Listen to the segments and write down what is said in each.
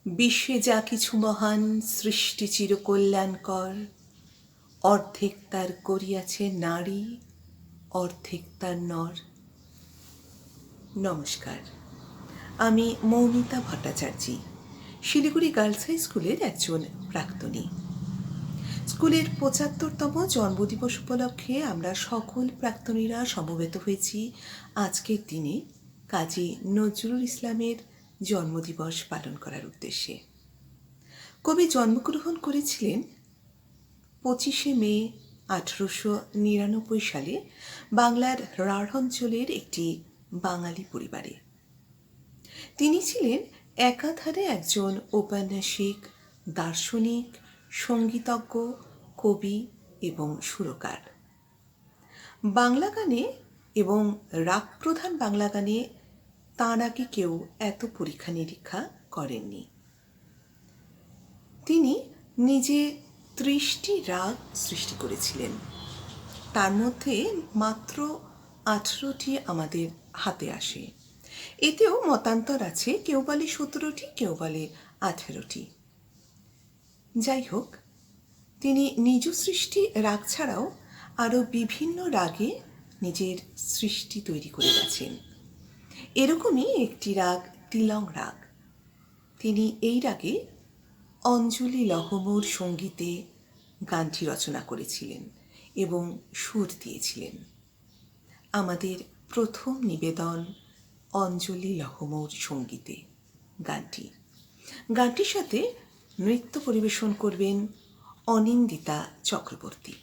বিশ্বে যা কিছু মহান সৃষ্টি চিরকল্যাণকর, অর্ধেক তার করিয়াছে নারী, অর্ধেক তার নর। নমস্কার, আমি মৌমিতা ভট্টাচার্য, শিলিগুড়ি গার্লস হাই স্কুলের একজন প্রাক্তনী। স্কুলের ৭৫তম জন্মদিবস উপলক্ষে আমরা সকল প্রাক্তনীরা সমবেত হয়েছি আজকের দিনে কাজী নজরুল ইসলামের জন্মদিবস পালন করার উদ্দেশ্যে। কবি জন্মগ্রহণ করেছিলেন ২৫শে মে ১৮৯৯ সালে বাংলার রাঢ় অঞ্চলের একটি বাঙালি পরিবারে। তিনি ছিলেন একাধারে একজন ঔপন্যাসিক, দার্শনিক, সঙ্গীতজ্ঞ, কবি এবং সুরকার। বাংলা গানে এবং রাগপ্রধান বাংলা গানে তাঁর আগে কেউ এত পরীক্ষা নিরীক্ষা করেননি। তিনি নিজে ৩০টি রাগ সৃষ্টি করেছিলেন, তার মধ্যে মাত্র ১৮টি আমাদের হাতে আসে। এতেও মতান্তর আছে, কেউ বলে ১৭টি, কেউ বলে ১৮টি। যাই হোক, তিনি নিজ সৃষ্টি রাগ ছাড়াও আরও বিভিন্ন রাগে নিজের সৃষ্টি তৈরি করে গেছেন। এরকমই একটি রাগ তিলং রাগ। তিনি এই রাগে অঞ্জলি লহমুর সঙ্গীতে গানটি রচনা করেছিলেন এবং সুর দিয়েছিলেন। আমাদের প্রথম নিবেদন অঞ্জলি লহমুর সঙ্গীতে গানটির সাথে নৃত্য পরিবেশন করবেন অনিন্দিতা চক্রবর্তী।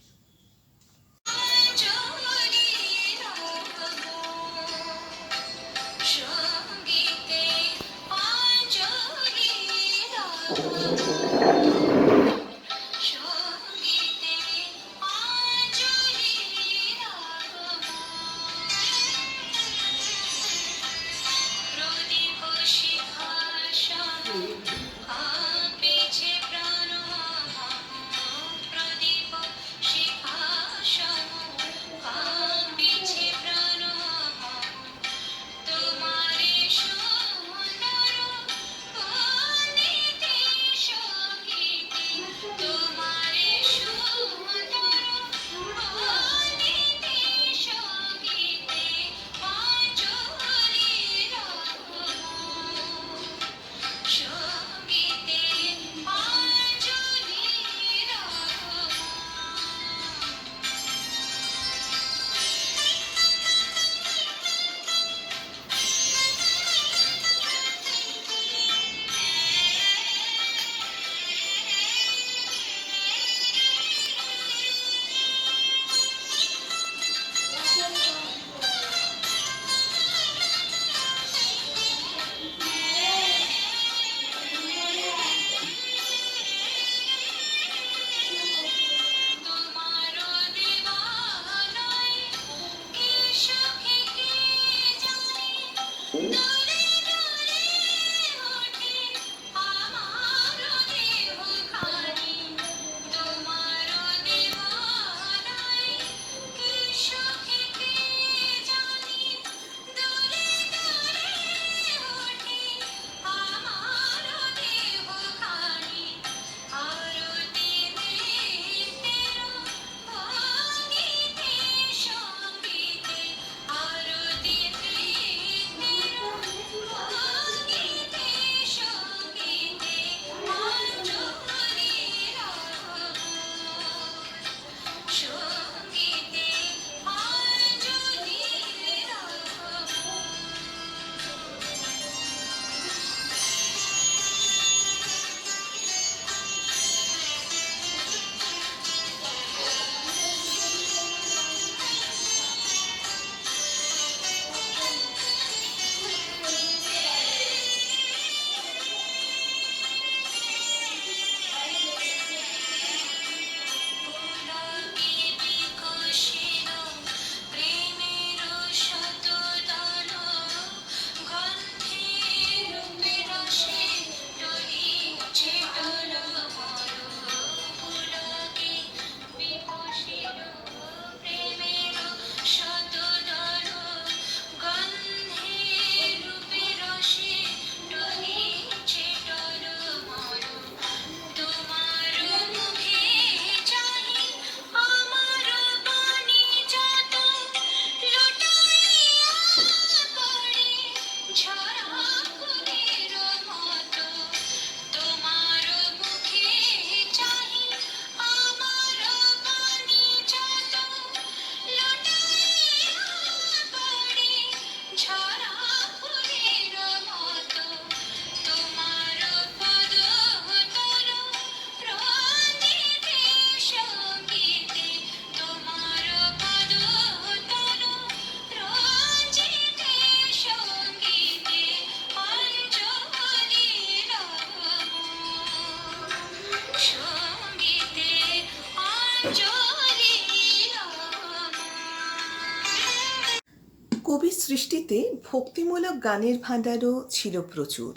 সৃষ্টিতে ভক্তিমূলক গানের ভাণ্ডারও ছিল প্রচুর।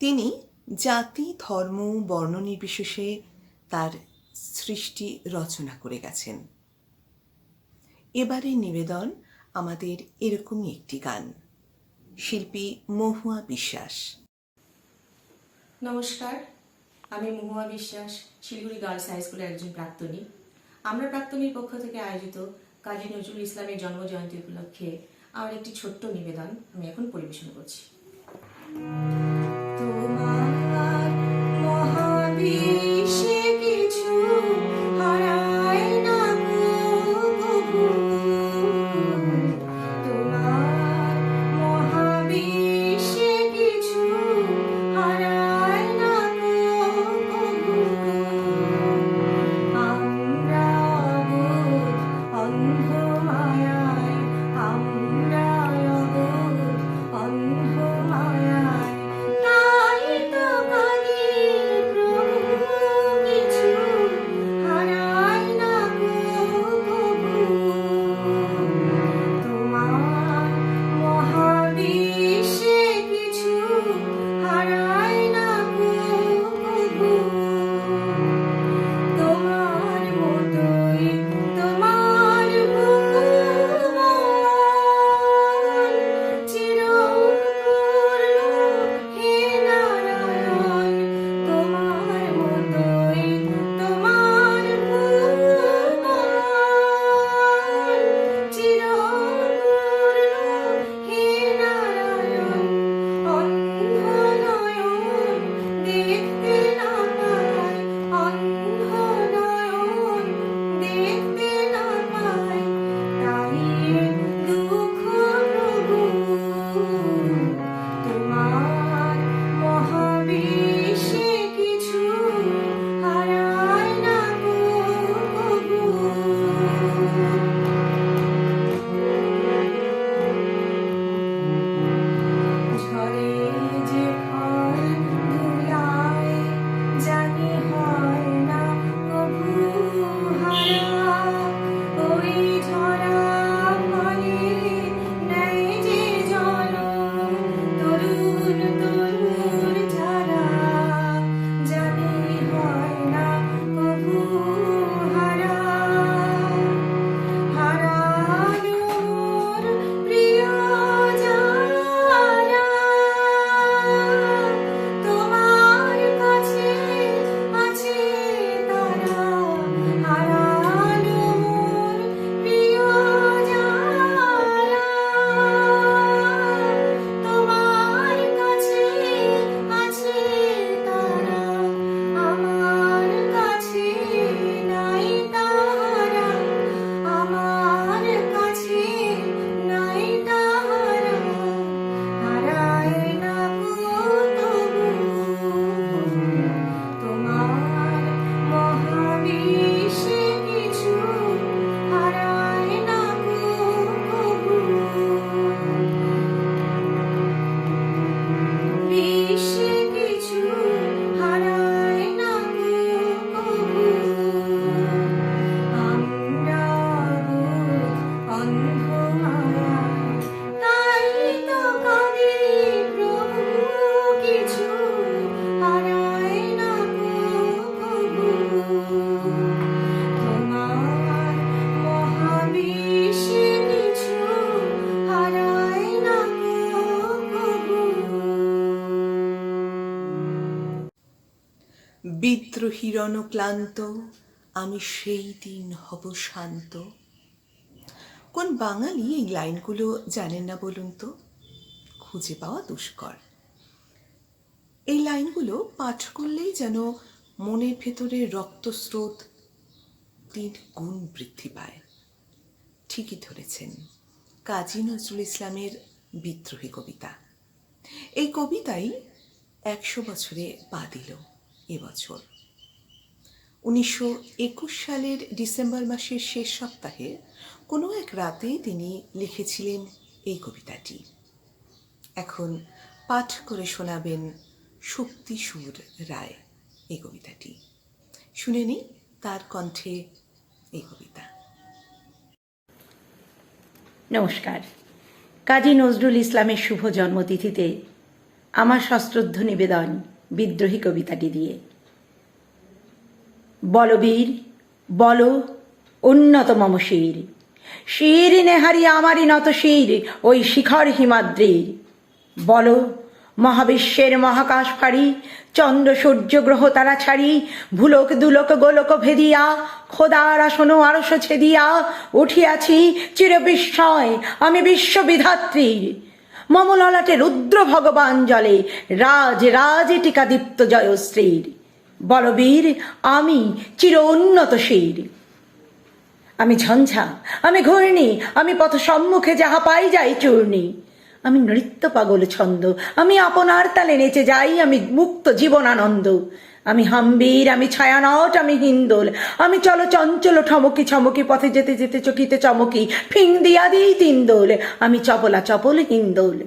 তিনি জাতি, ধর্ম, বর্ণ নির্বিশেষে তার সৃষ্টি রচনা করে গেছেন। এবারের নিবেদন আমাদের এরকমই একটি গান। শিল্পী মহুয়া বিশ্বাস। নমস্কার, আমি মহুয়া বিশ্বাস, শিলিগুড়ি গার্লস হাই স্কুলের একজন প্রাক্তনী। আমরা প্রাক্তনীর পক্ষ থেকে আয়োজিত কাজী নজরুল ইসলামের জন্মজয়ন্তী উপলক্ষে আমার একটি ছোট্ট নিবেদন আমি এখন পরিবেশন করছি। তোমার মহাবিশ্বে কিছু হারায় না কভু, তোমার মহাবিশ্বে কিছু হারায় না কভু। আমরা অবোধ অন্ধ মায়ায়, আমরা অবোধ অন্ধ মায়ায়, তাই তো কাঁদি প্রভু কিছু হারায় না কভু। তোমার মহাবিশ্বে কিছু হারায় না কভু। তোমার মতোই তোমার ভুবন চিরপূর্ণ হে নারায়ণ। তোমার মতোই তোমার ভুবন চিরপূর্ণ হে নারায়ণ। অন্ধ নয়ন দেখতে না পায়, অন্ধ নয়ন দেখতে না পায়, তাই দুঃখ প্রভু। তোমার মহাবিশ্বে কিছু হারায় না কভু। ঝরে যে ফল ধুলায়, জানি হয় না কভু হারা। ওই ঝরা ফলে নেয় যে জনম তরুণ তরুণ ঝরা, জানি হয় না কভু হারা। হারালো মোর প্রিয় যারা, তোমার কাছে আছে তারা। হারালো মোর প্রিয় যারা, তোমার কাছে আছে তারা। আমার কাছে নাই তারা, আমার কাছে নাই তারা। হারায় না তবু তোমার মহাবিশ্বে কিছু হারায় না কভু। বিশ্বে কিছু হারায় না কভু। আমরা অবোধ অন্ধ মায়ায়, তাই তো কাঁদি প্রভু কিছু হারায় না কভু। তোমার মহাবিশ্বে কিছু হারায় না কভু। বিদ্রোহী রণক্লান্ত আমি সেই দিন হব শান্ত। কোন বাঙালি এই লাইনগুলো জানেন না বলুন তো? খুঁজে পাওয়া দুষ্কর। এই লাইনগুলো পাঠ করলেই যেন মনের ভেতরে রক্তস্রোত 3 গুণ বৃদ্ধি পায়। ঠিকই ধরেছেন, কাজী নজরুল ইসলামের বিদ্রোহী কবিতা। এই কবিতাই 100 বছরে পা দিল এবছর। 1921 সালের ডিসেম্বর মাসের শেষ সপ্তাহে কোনো এক রাতে তিনি লিখেছিলেন এই কবিতাটি। এখন পাঠ করে শোনাবেন শক্তিসুর রায় এই কবিতাটি। শুনে নিই তার কণ্ঠে এই কবিতা। নমস্কার। কাজী নজরুল ইসলামের শুভ জন্মতিথিতে আমার সশ্রদ্ধ নিবেদন বিদ্রোহী কবিতাটি দিয়ে। বলবীর বল উন্নত মম শির, শির নেহারি আমারই নত শির ওই শিখর হিমাদ্রির। বল মহাবিশ্বের মহাকাশ ফাড়ি, চন্দ্র সূর্য গ্রহ তারা ছাড়ি, ভুলোক দুলোক গোলক ভেদিয়া, খোদার আসন আরশ ছেদিয়া উঠিয়াছি চির বিস্ময় আমি বিশ্ববিধাত্রীর। মম ললাটে রুদ্র ভগবান জলে, রাজ রাজ টিকাদীপ্ত জয়শ্রীর। বলবীর আমি চির উন্নত শির। আমি ঝঞ্ঝা, আমি ঘূর্ণি, আমি পথ সম্মুখে যাহা পাই যাই চূর্ণি। আমি নৃত্য পাগল ছন্দ, আমি আপনার তালে নেচে যাই, আমি মুক্ত জীবনানন্দ। আমি হাম্বীর, আমি ছায়ানট, আমি হিন্দোল, আমি চল চঞ্চল ঠমকি ছমকি, পথে যেতে যেতে চকিতে চমকি, ফিং দিয়া দিই তিনদোল, আমি চপলা চপল হিন্দোল।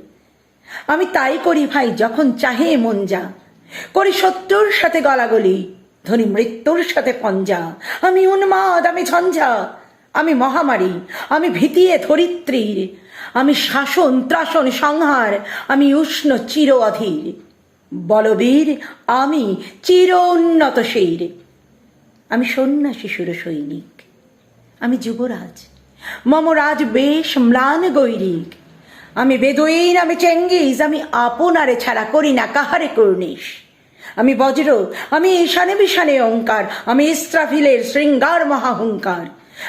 আমি তাই করি ভাই যখন চাহে মন যা, করি শত্রুর সাথে গলাগলি, ধরি মৃত্যুর সাথে পঞ্জা। আমি উন্মাদ, আমি ঝঞ্ঝা, আমি মহামারী, আমি ভীতিয়ে ধরিত্রীর। আমি শাসন ত্রাসন সংহার, আমি উষ্ণ চির অধীর। বলবীর আমি চির উন্নত শির। আমি সন্ন্যাসী সুর সৈনিক, আমি যুবরাজ, মম রাজ বেশ ম্লান গৈরিক। আমি বেদুইন, আমি চেঙ্গিস, আমি আপনারে ছাড়া করি না কাহারে কুর্নিশ। আমি বজ্র, আমি ঈশানে বিশানে ওঙ্কার, আমি ইস্রাফিলের শৃঙ্গার মহাহুঙ্কার।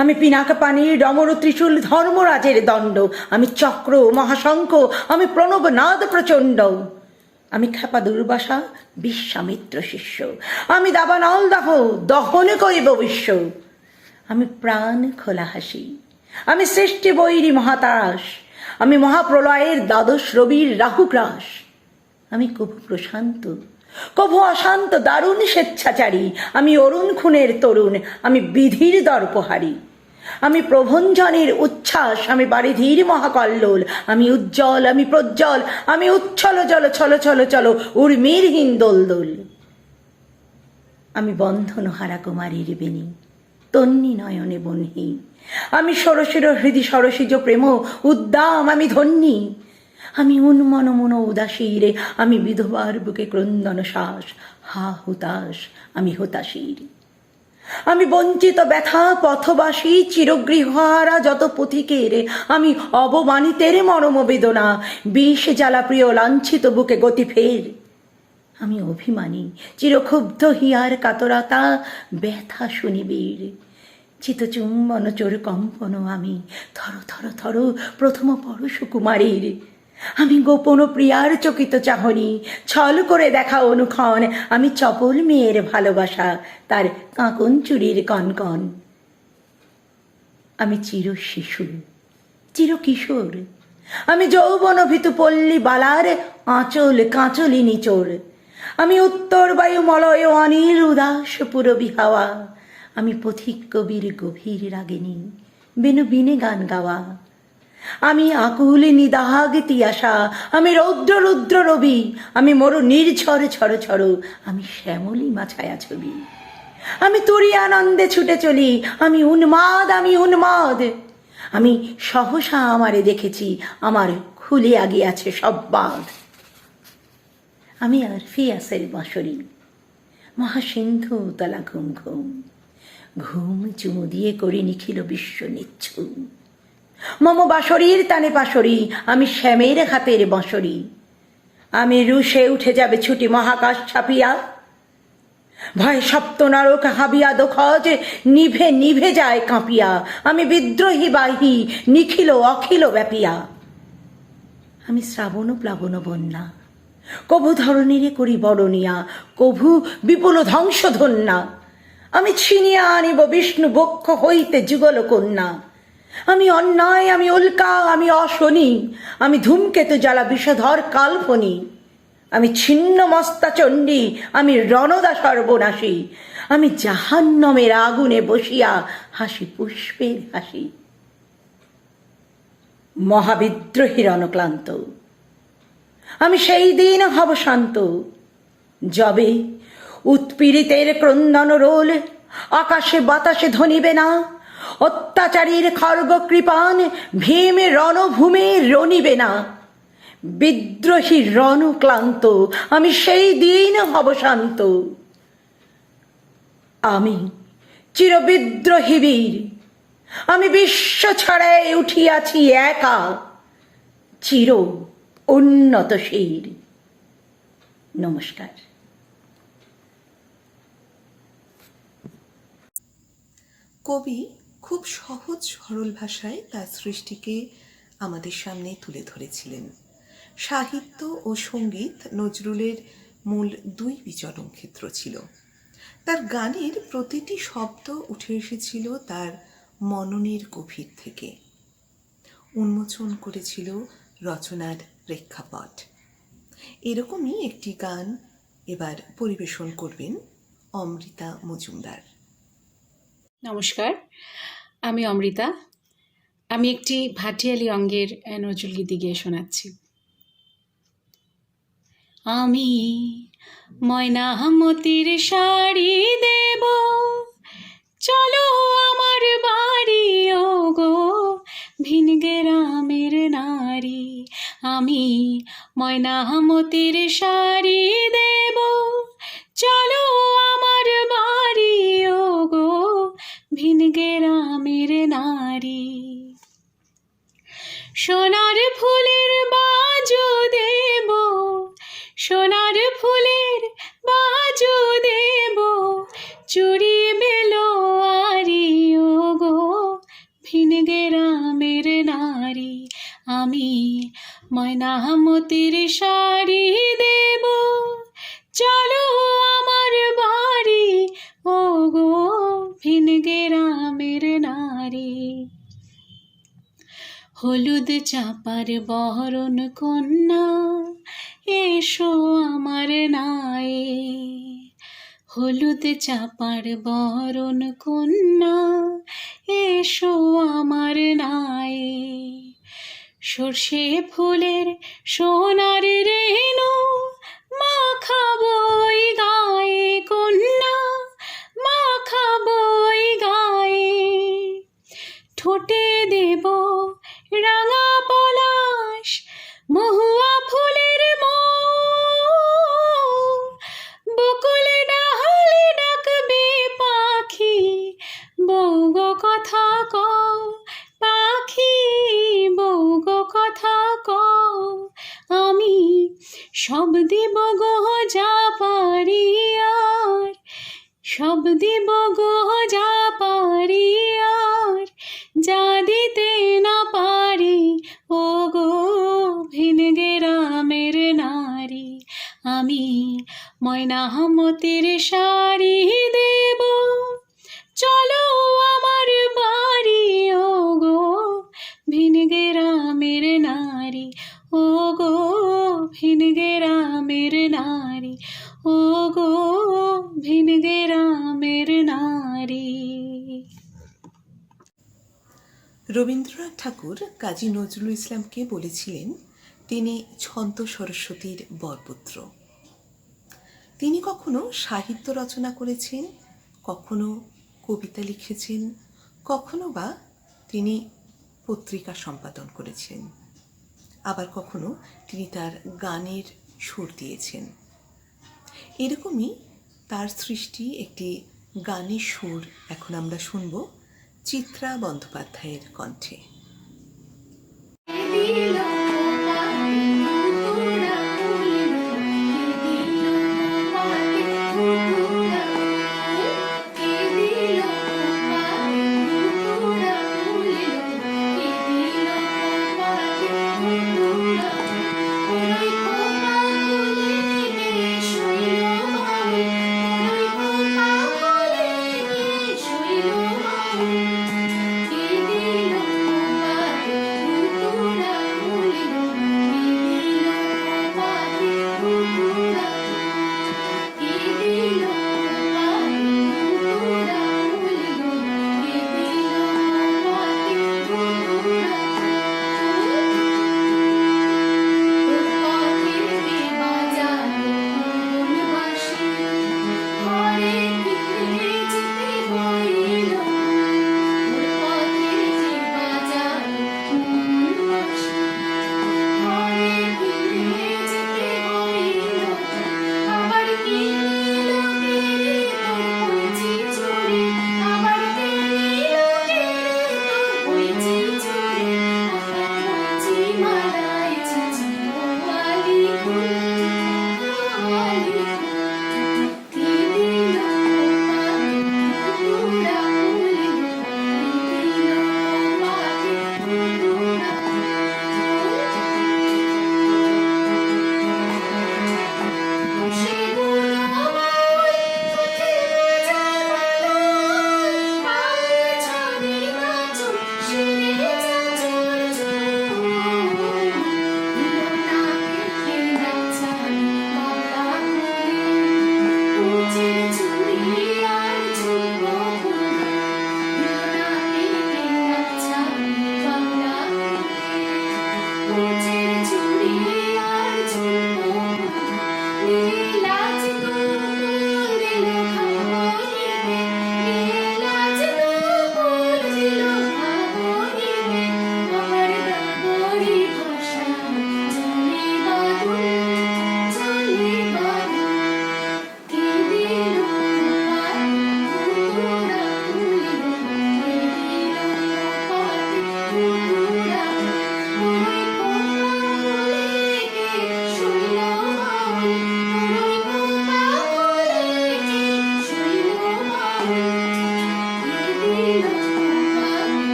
আমি পিনাক পানির ডমর ত্রিশূল ধর্মরাজের দণ্ড, আমি চক্র মহাশঙ্খ, আমি প্রণব নাদ প্রচণ্ড। আমি খেপা দুর্বাসা বিশ্বামিত্র শিষ্য, আমি দাবানল দাহ দহন করিব বিশ্ব। আমি প্রাণ খোলা হাসি, আমি সৃষ্টি বৈরী মহাতারাস, আমি মহাপ্রলয়ের দ্বাদশ রবির রাহুগ্রাস। আমি কভু প্রশান্ত, কভু অশান্ত দারুণ স্বেচ্ছাচারী, আমি অরুণ খুনের তরুণ, আমি বিধির দর্পহারী। আমি প্রভঞ্জনের উচ্ছ্বাস, আমি বারিধির মহাকল্লোল, আমি উজ্জ্বল, আমি প্রজ্জ্বল, আমি উচ্ছল জল ছল ছল চল উর্মির হীন দোল দোল। আমি বন্ধন হারা কুমারীর বেণী, তন্নি নয়নে বহ্নি, আমি ষোড়শির হৃদি সরসিজ প্রেম উদ্দাম, আমি ধন্যী। আমি উন্মন মন উদাসীরে, আমি বিধবার বুকে ক্রন্দন শ্বাস, হা হুতাশ, আমি হতাশীর। আমি বঞ্চিত ব্যথা পথবাসী চিরগৃহারা যত পথিকের, আমি অবমানিতের মরম বেদনা, বিষ জ্বালা প্রিয় লাঞ্ছিত বুকে গতি ফের। আমি অভিমানী চিরক্ষুব্ধ হিয়ার কাতরতা, ব্যথা শুনিবীর চিতচুম্বন চোর কম্পন, আমি থর থর থর প্রথম পরশ কুমারীর। আমি গোপন প্রিয়ার চকিত চাহনি, ছল করে দেখা অনুক্ষণ, আমি চপল মেয়ের ভালোবাসা তার কাঁকন চুরির কনকন। আমি চির শিশু, চির কিশোর, আমি যৌবন ভীতু পল্লী বালার আঁচল কাঁচলি নিচোর। আমি উত্তর বায়ু মলয় অনিল উদাস পুরবী হাওয়া, আমি পথিক কবির গভীর রাগিনী বেনু বিনে গান গাওয়া। আমি আকুল নিদাগ তিয়াসা, আমি রৌদ্র রুদ্র রবি, আমি মরু নির্ঝর ছড় ছড়, আমি শ্যামলী মাছায়া ছবি। আমি তুরি আনন্দে ছুটে চলি, আমি উন্মাদ, আমি উন্মাদ। আমি সহসা আমারে দেখেছি, আমার খুলিয়া গিয়াছে সব বাঁধ। আমি আরফিয়াসের বাঁশরি, মহাসিন্ধু তলা ঘুম ঘুম, ঘুম চুমু দিয়ে করি নিখিল বিশ্ব নিচ্ছুম। মম বাঁশরীর তানে পাশরি, আমি শ্যামের হাতের বাঁশরি। আমি রুশে উঠে যাবে ছুটি মহাকাশ ছাপিয়া, ভয় সপ্ত নরক হাবিয়া দোখজ নিভে নিভে যায় কাঁপিয়া। আমি বিদ্রোহী বাহি নিখিল অখিল ব্যাপিয়া। আমি শ্রাবণ প্লাবন বন্যা, কভু ধরণীরে করি বরণিয়া, কভু বিপুল ধ্বংস ধন্যা। আমি ছিনিয়া আনিব বিষ্ণু বক্ষ হইতে যুগল কন্যা। আমি অন্যায়, আমি উল্কা, আমি অশনি, আমি ধূমকেতু জ্বালা বিষধর কাল্পনি। আমি ছিন্ন মস্তা চণ্ডী, আমি রণদা সর্বনাশী, আমি জাহান্নমের আগুনে বসিয়া হাসি পুষ্পের হাসি। মহাবিদ্রোহীর অনক্লান্ত, আমি সেই দিন হব শান্ত, যবে উৎপীড়িতের ক্রন্দন রোল আকাশে বাতাসে ধ্বনিবে না, অত্যাচারীর খর্গ কৃপান ভীম রণভূমে রণিবে না। বিদ্রোহী রণক্লান্ত আমি সেই দিন হব শান্ত। আমি চিরবিদ্রোহী বীর, আমি বিশ্ব ছড়ায় উঠিয়াছি একা, চির উন্নত শির। নমস্কার। কবি খুব সহজ সরল ভাষায় তার সৃষ্টিকে আমাদের সামনে তুলে ধরেছিলেন। সাহিত্য ও সঙ্গীত নজরুলের মূল দুই বিচরণ ক্ষেত্র ছিল। তার গানের প্রতিটি শব্দ উঠে এসেছিল তার মননের গভীর থেকে, উন্মোচন করেছিল রচনার প্রেক্ষাপট। এরকমই একটি গান এবার পরিবেশন করবেন অমৃতা মজুমদার। নমস্কার, আমি অমৃতা। আমি একটি ভাটিয়ালি অঙ্গের নজরুল গীতি গিয়ে শোনাচ্ছি। আমি ময়নামতির শাড়ি দেব, চলো আমার বাড়ি ও গো ভিন গ্রামের নারী। আমি ময়নামতির শাড়ি দেব, চলো আমার বাড়ি ও গো ভিন গ্রামের নারী। সোনার ফুলের বাজু দেব, সোনার ফুলের বাজু দেব, চুড়ি বেলোয়ারি ও গো ভিন গ্রামের নারী। আমি ময়নামতির শাড়ি দেব, চলো আমার বাড়ি ও গো ভিন গ্রামের নারী। হলুদ চাপার বরণ কন্যা এসো আমার নায়ে, হলুদ চাপার বরণ কন্যা এসো আমার নায়ে। সর্ষে ফুলের সোনার রেণু মাখাবই গায়ে কন্যা, মাখাবই গায়ে। ঠোঁটে দেব রাঙা পলাশ মহুয়া ফুলের বকুল ডালে ডাকবে পাখি, বউ গো কথা কও পাখি, বউ গো কথা কও। আমি সব দিব গো যা পারি আর, সব দিব গো যা পারি আর, যা দিতে না পারি ও গো ভিন গ্রামের নারী। আমি ময়নামতির শাড়ি দেব, চলো আমার বাড়ি ও গো ভিন গ্রামের নারী ও গো ভিন গ্রামের নারী ও গো ভিন গ্রামের নারী। রবীন্দ্রনাথ ঠাকুর কাজী নজরুল ইসলামকে বলেছিলেন তিনি ছন্দ সরস্বতীর বরপুত্র। তিনি কখনো সাহিত্য রচনা করেছেন, কখনো কবিতা লিখেছেন, কখনো বা তিনি পত্রিকা সম্পাদন করেছেন, আবার কখনো তিনি তার গানের সুর দিয়েছেন। এরকমই তার সৃষ্টি একটি গানের সুর এখন আমরা শুনব চিত্রা বন্দ্যোপাধ্যায়ের কণ্ঠে।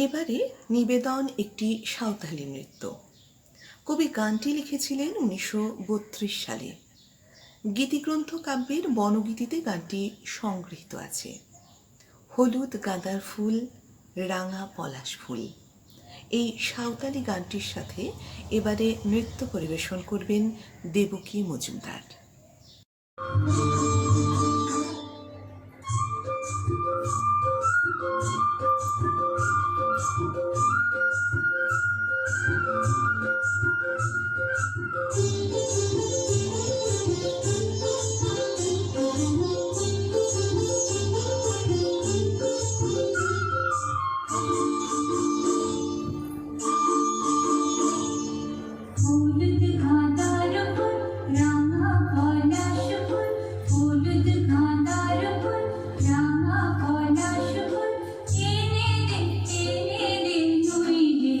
এবারে নিবেদন একটি সাঁওতালি নৃত্য। কবি গানটি লিখেছিলেন 1932 সালে। গীতিগ্রন্থ কাব্যের বনগীতিতে গানটি সংগৃহীত আছে। হলুদ গাঁদার ফুল, রাঙা পলাশ ফুল, এই সাঁওতালি গানটির সাথে এবারে নৃত্য পরিবেশন করবেন দেবকী মজুমদার। হলুদ গাঁদার ফুল, রাঙা পলাশ ফুল, হলুদ গাঁদার ফুল, রাঙা পলাশ ফুল, এনে দে নইলে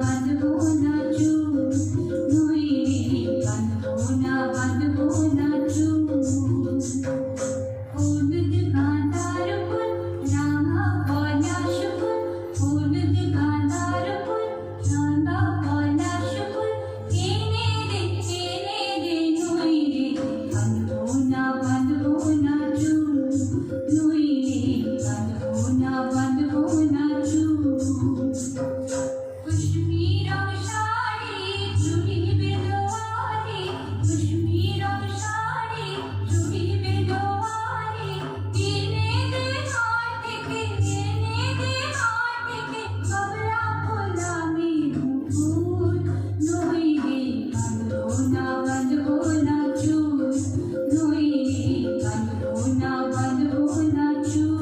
বাঁধবো না চুল, নইলে বাঁধবো না চুল। হলুদ গাঁদার ফুল, রাঙা পলাশ ফুল, হলুদ গাঁদার ফুল, রাঙা পলাশ ফুল, এনে দে নইলে বাঁধবো না চুল, নইলে বাঁধবো না চুল। কুসুমি রং শাড়ি চুড়ি বেদোয়ারি, কুসুমি রং শাড়ি চুড়ি বেদোয়ারি, এনে দে হাট থেকে কবলা গোলামি ফুল, নইলে বাঁধবো না চুল, নইলে বাঁধবো না চুল।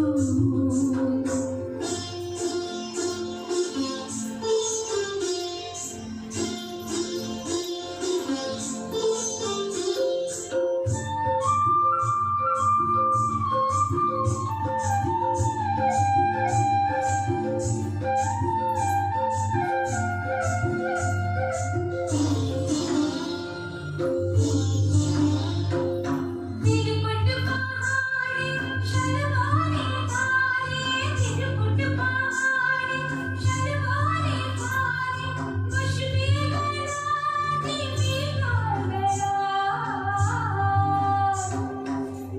तिरकुट पहाड़ी शलवारे थारे, तिरकुट पहाड़ी शलवारे थारे, खुशबू बनाती पीकर गया।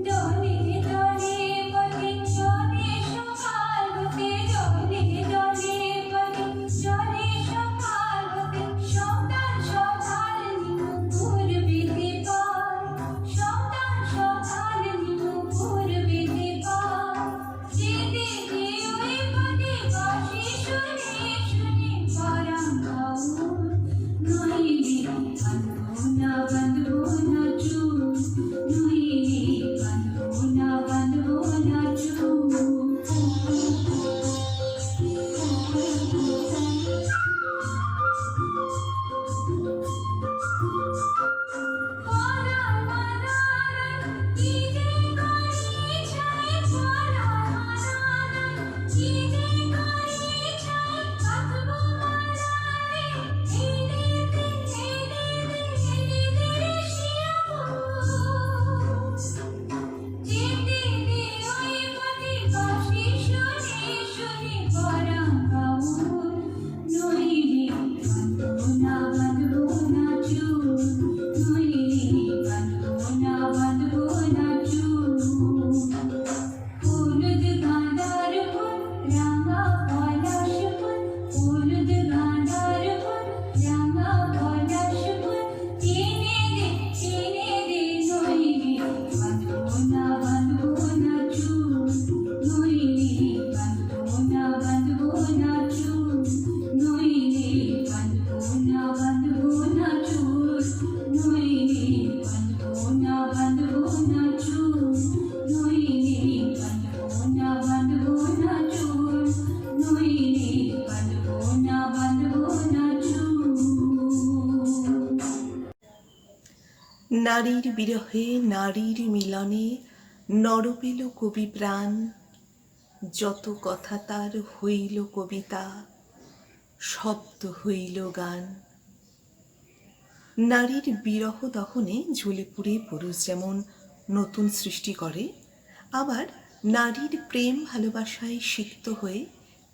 डोले डोले पगे चले सकाल होते, डोले डोले पगे चले सकाल होते, সকাল নিমুকুর বেঁধে পায়, সকাল নিমুকুর বেঁধে পায়, যেতে যে ওই পথে বাঁশি শুনে পরাণ বাউল, নইলে বাঁধবো না চুল, নইলে বাঁধবো না চুল। রে নারীর বিরহে নারীর মিলনে নর পেল কবি প্রাণ, যত কথা তার হইল কবিতা, শব্দ হইল গান। নারীর বিরহ দহনে ঝুলে পুড়ে পুরুষ যেমন নতুন সৃষ্টি করে, আবার নারীর প্রেম ভালোবাসায় সিক্ত হয়ে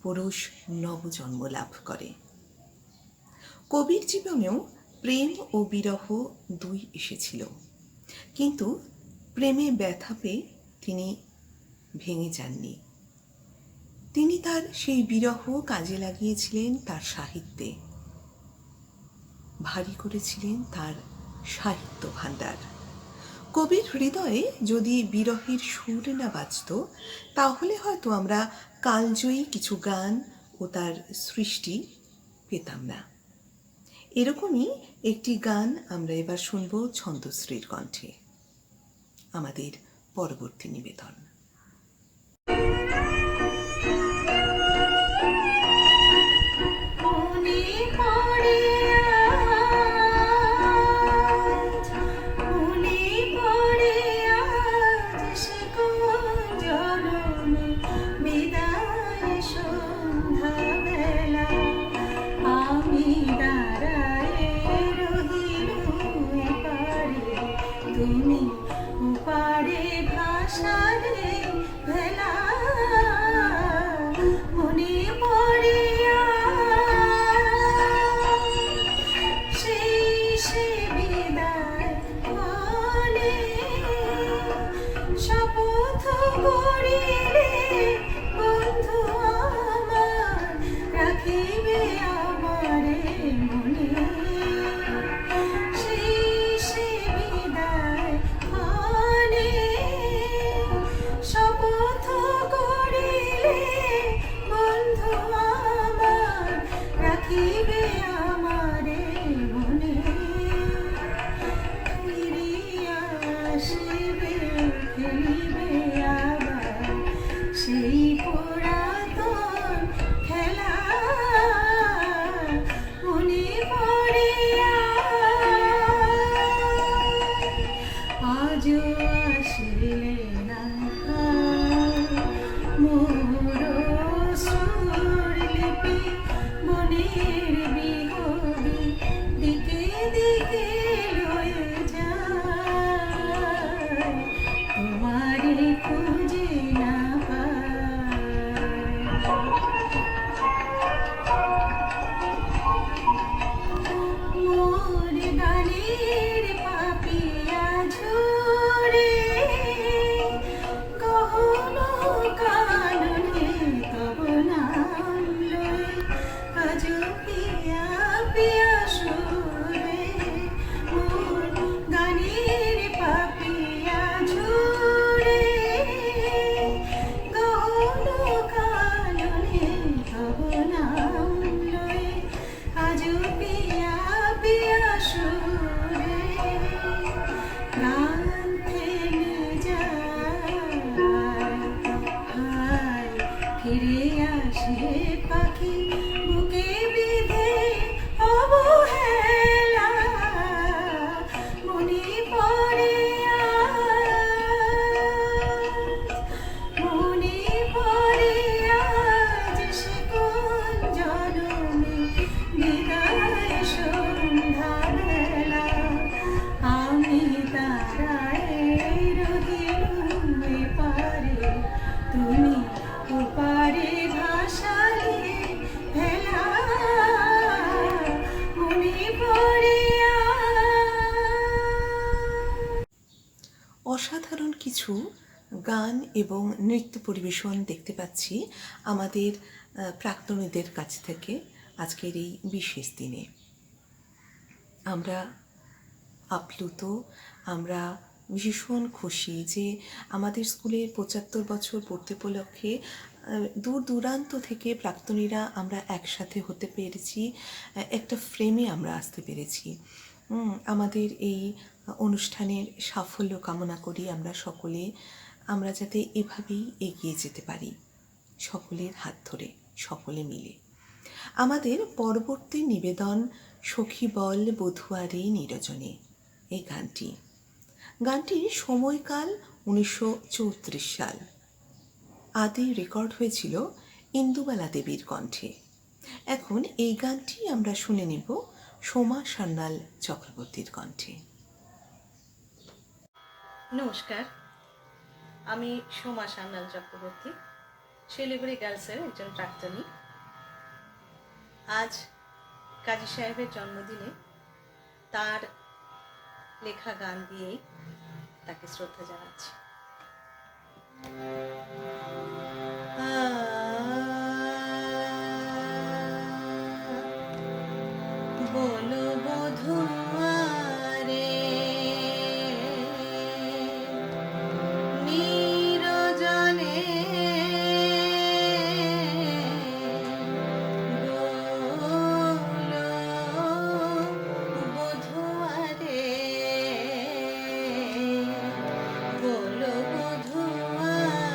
পুরুষ নবজন্ম লাভ করে। কবির জীবনেও প্রেম ও বিরহ দুই এসেছিল, কিন্তু প্রেমে ব্যথা পেয়ে তিনি ভেঙে যাননি। তিনি তার সেই বিরহ কাজে লাগিয়েছিলেন তার সাহিত্যে, ভারী করেছিলেন তার সাহিত্য ভাণ্ডার। কবির হৃদয়ে যদি বিরহের সুর না বাজত, তাহলে হয়তো আমরা কালজয়ী কিছু গান ও তার সৃষ্টি পেতাম না। এরকমই একটি গান আমরা এবার শুনব ছন্দশ্রীর কণ্ঠে, আমাদের পরবর্তী নিবেদন। মনে পড়ে আজ, মনে পড়ে আজ সে কোন জনমে বিদায় সন্ধ্যাবেলা, আমি দাঁড়ায়ে রহিলুম এপারে, তুমি ওপারে ভাসালে ভেলা। মনে পড়ে সেই সে বিদায় বলে, শপথ করিলে বন্ধু আমার, রাখিবে আমারে মনে। সেই সে বিদায় বলে, শপথ করিলে বন্ধু আমার, রাখিবে আমারে মনে। ফিরিয়া আসিবে খেলিবে আবার সেই পুরাতন খেলা। মনে পড়ে আজও আসিলে না মোর সুর লিপি, মনের বিহবি দিকে দিকে লয়ে যায়, তোমারে খুঁজে না পায়। মোর গানের পাপিয়া ঝরে, গহন কাননে তব নাম লয়ে, আজো পিয়া পিয়া সুরে। মোর গানের পাপিয়া ঝরে, গহন কাননে তব নাম লয়ে, আজো পিয়া পিয়া সুরে। গান থেমে যায়, হায় ফিরে আসে পাখি বুকে বিধে অবহেলা। মনে পড়ে আজ, মনে পড়ে আজ সে কোন জনমে বিদায় সন্ধ্যাবেলা, আমি দাঁড়ায়ে রহিলুম এপারে, তুমি ওপারে ভাসালে ভেলা। মনে পড়ে অসাধারণ কিছু গান এবং নৃত্য পরিবেশন দেখতে পাচ্ছি আমাদের প্রাক্তনীদের কাছ থেকে আজকের এই বিশেষ দিনে। আমরা আপ্লুত, আমরা ভীষণ খুশি যে আমাদের স্কুলের 75 বছর পূর্তি উপলক্ষে দূর দূরান্ত থেকে প্রাক্তনীরা আমরা একসাথে হতে পেরেছি, একটা ফ্রেমে আমরা আসতে পেরেছি। আমাদের এই অনুষ্ঠানের সাফল্য কামনা করি আমরা সকলে, আমরা যাতে এভাবেই এগিয়ে যেতে পারি সকলের হাত ধরে, সকলে মিলে। আমাদের পরবর্তী নিবেদন সখী বল বধুয়ারে নিরজনে, এই গানটি। গানটির সময়কাল 1934 সাল। আদি রেকর্ড হয়েছিল ইন্দুবালা দেবীর কণ্ঠে। এখন এই গানটি আমরা শুনে নেব সোমা সান্যাল চক্রবর্তীর কণ্ঠে। নমস্কার, আমি সোমা সান্যাল চক্রবর্তী, শিলিগুড়ি গার্লসের একজন প্রাক্তনী। আজ কাজী সাহেবের জন্মদিনে তার লেখা গান দিয়েই তাকে শ্রদ্ধা জানাচ্ছি। বলো বধূয়ারে নিরজনে বলো বধূয়ারে, বলো বধূয়ারে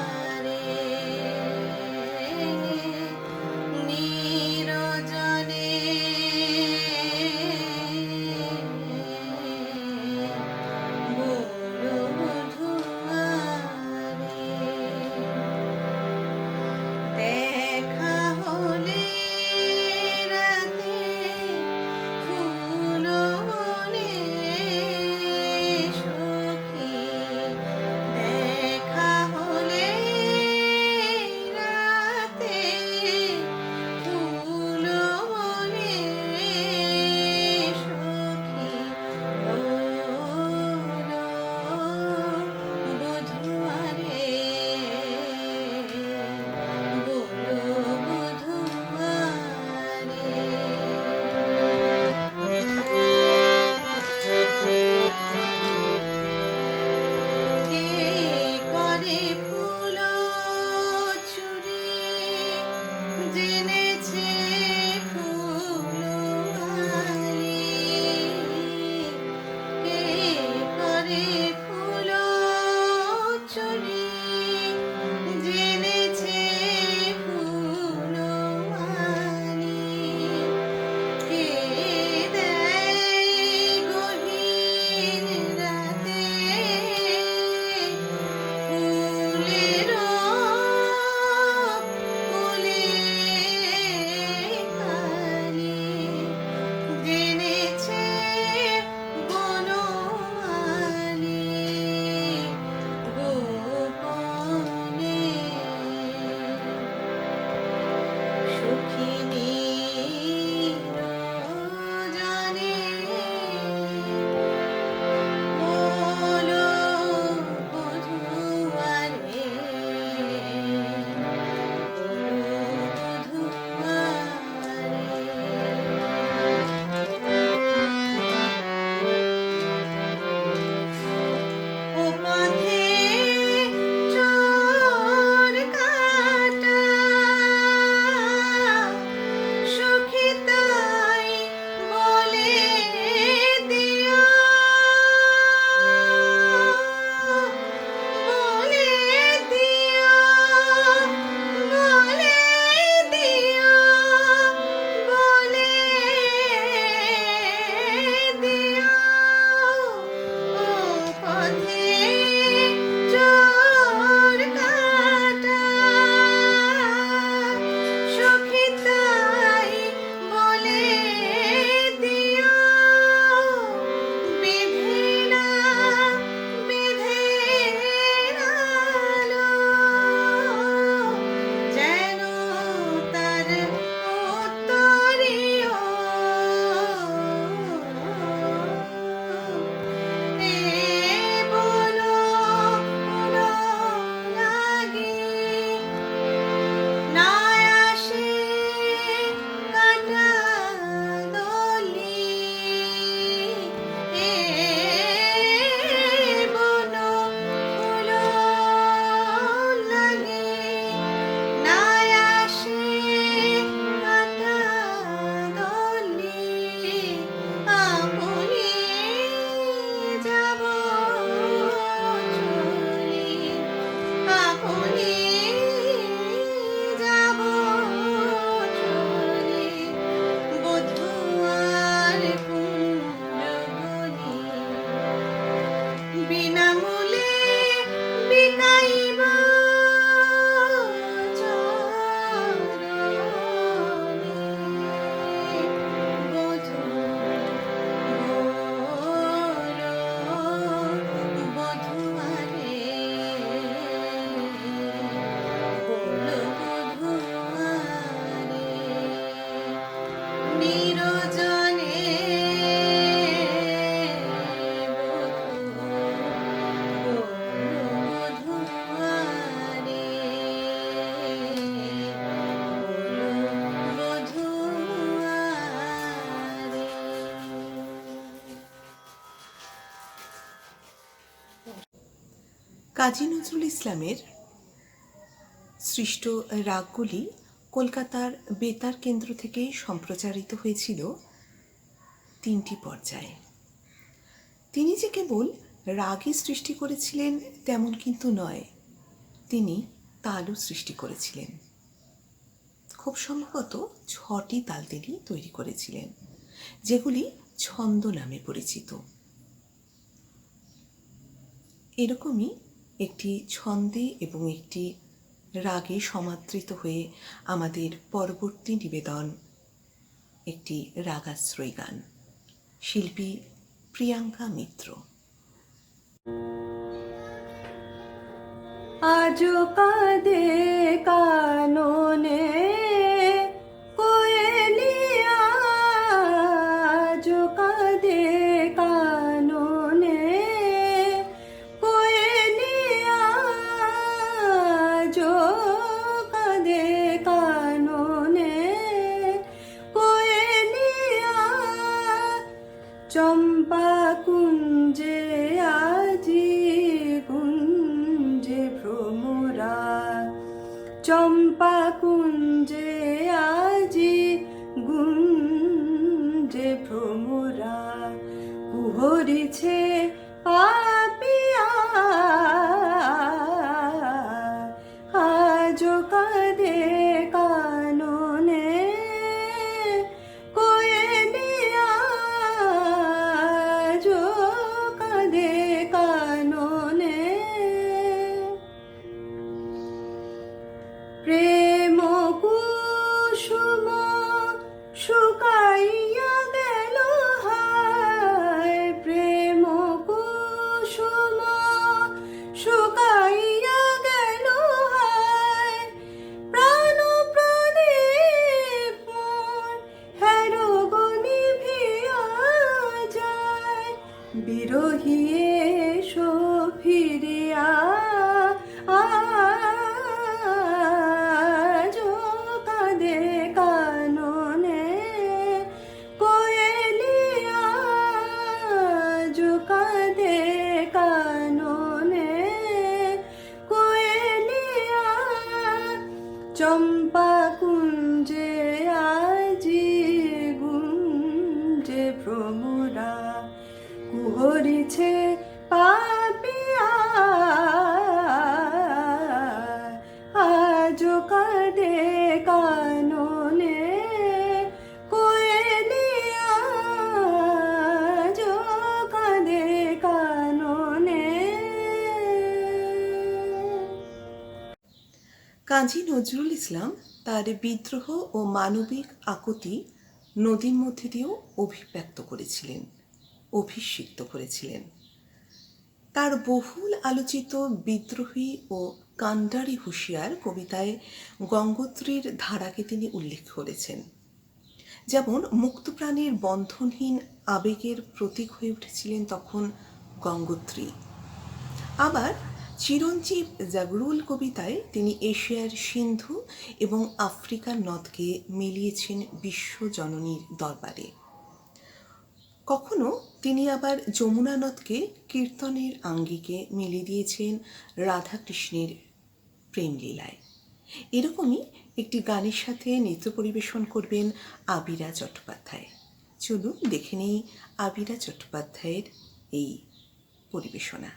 কাজী নজরুল ইসলামের সৃষ্ট রাগগুলি কলকাতার বেতার কেন্দ্র থেকে সম্প্রচারিত হয়েছিল 3টি পর্যায়ে। তিনি যে কেবল রাগই সৃষ্টি করেছিলেন তেমন কিন্তু নয়, তিনি তালও সৃষ্টি করেছিলেন। খুব সম্ভবত 6টি তাল তিনি তৈরি করেছিলেন, যেগুলি ছন্দ নামে পরিচিত। এরকমই একটি ছন্দে এবং একটি রাগে সমাদৃত হয়ে আমাদের পরবর্তী নিবেদন একটি রাগাশ্রয়ী গান, শিল্পী প্রিয়াঙ্কা মিত্র। আজো কাঁদে কাননে কোয়েলিয়া, আজো কাঁদে কাননে কোয়েলিয়া, আজো কাঁদে কাননে কোয়েলিয়া, চম্পা কুঞ্জে আজি কুঞ্জে ভ্রমরা, চম্পা কুঞ্জে আজি গুঞ্জে ভ্রমরা, কুহরিছে পাপিয়া, আজো কাঁদে কাননে কোয়েলিয়া, আজো কাঁদে কাননে। প্রেম কুসুম শুকাইয়া গেল হায়, প্রেম কুসুম শুকাইয়া গেল হায়, প্রাণ প্রদীপ মোর হেরো গনি ভিয়া যায়, বিরহী এসো ফিরিয়া, আজো কাঁদে কাননে কোয়েলিয়া, আজো কাঁদে কাননে কোয়েলিয়া, চম্পা কুঞ্জে আজি গুঞ্জে ভ্রমরা, কুহরিছে পাপিয়া, আজো কাঁদে কাননে কোয়েলিয়া, আজো কাঁদে কাননে। কাজী নজরুল ইসলাম তার বিদ্রোহ ও মানবিক আকুতি নদীর মধ্যে দিয়েও অভিব্যক্ত করেছিলেন, অভিষিক্ত করেছিলেন। তার বহুল আলোচিত বিদ্রোহী ও কান্ডারি হুঁশিয়ার কবিতায় গঙ্গোত্রীর ধারাকে তিনি উল্লেখ করেছেন। যেমন মুক্তপ্রাণের বন্ধনহীন আবেগের প্রতীক হয়ে উঠেছিলেন তখন গঙ্গোত্রী। আবার চিরঞ্জীব জাগরুল কবিতায় তিনি এশিয়ার সিন্ধু এবং আফ্রিকার নদকে মিলিয়েছেন বিশ্বজননীর দরবারে। কখনো তিনি আবার যমুনা নদকে কীর্তনের আঙ্গিকে মিলিয়ে দিয়েছেন রাধাকৃষ্ণের প্রেমলীলায়। এরকমই একটি গানের সাথে নৃত্য পরিবেশন করবেন আবিরা চট্টোপাধ্যায়। চলুন দেখে নেই আবিরা চট্টোপাধ্যায়ের এই পরিবেশনা।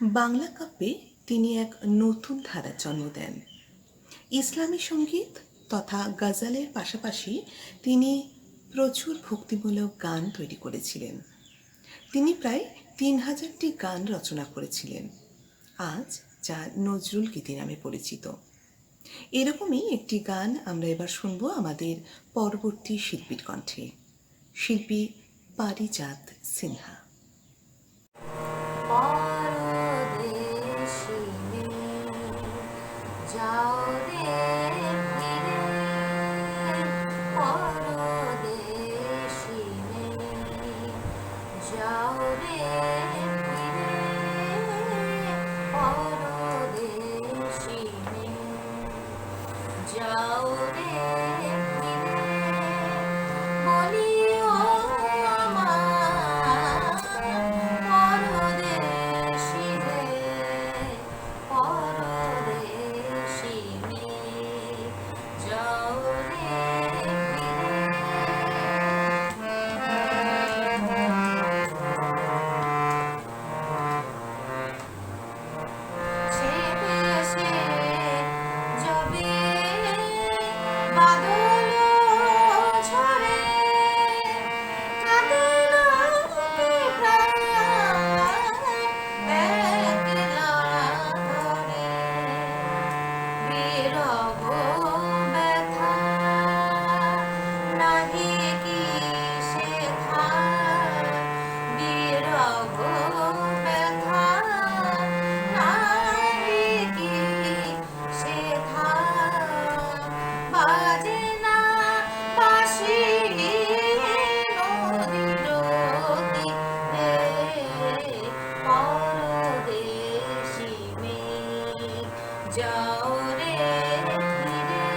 বাংলা কাব্যে তিনি এক নতুন ধারার জন্ম দেন। ইসলামী সঙ্গীত তথা গজলের পাশাপাশি তিনি প্রচুর ভক্তিমূলক গান তৈরি করেছিলেন। তিনি প্রায় 3000টি গান রচনা করেছিলেন, আজ যা নজরুল গীতি নামে পরিচিত। এরকমই একটি গান আমরা এবার শুনব আমাদের পরবর্তী শিল্পীর কণ্ঠে, শিল্পী পারিজাত সিনহা। পরদেশিনী যাও রে ফিরে, পরদেশিনী যাও রে ফিরে, পরদেশিনী যাও রে ফিরে, বলিও আমার পরদেশী রে, পরদেশিনী যাও রে সে দেশে যবে বাদল ঝরে, কাঁদে লোকে প্রাণ একলা ধরে, বিরহ ব্যথা নাহি কি শেখা, বিরহ ব্যথা নাহি কি শেখা, বাজে না বাঁশি নদীর তীরে, পরদেশী মেয়ে যাও রে ফিরে,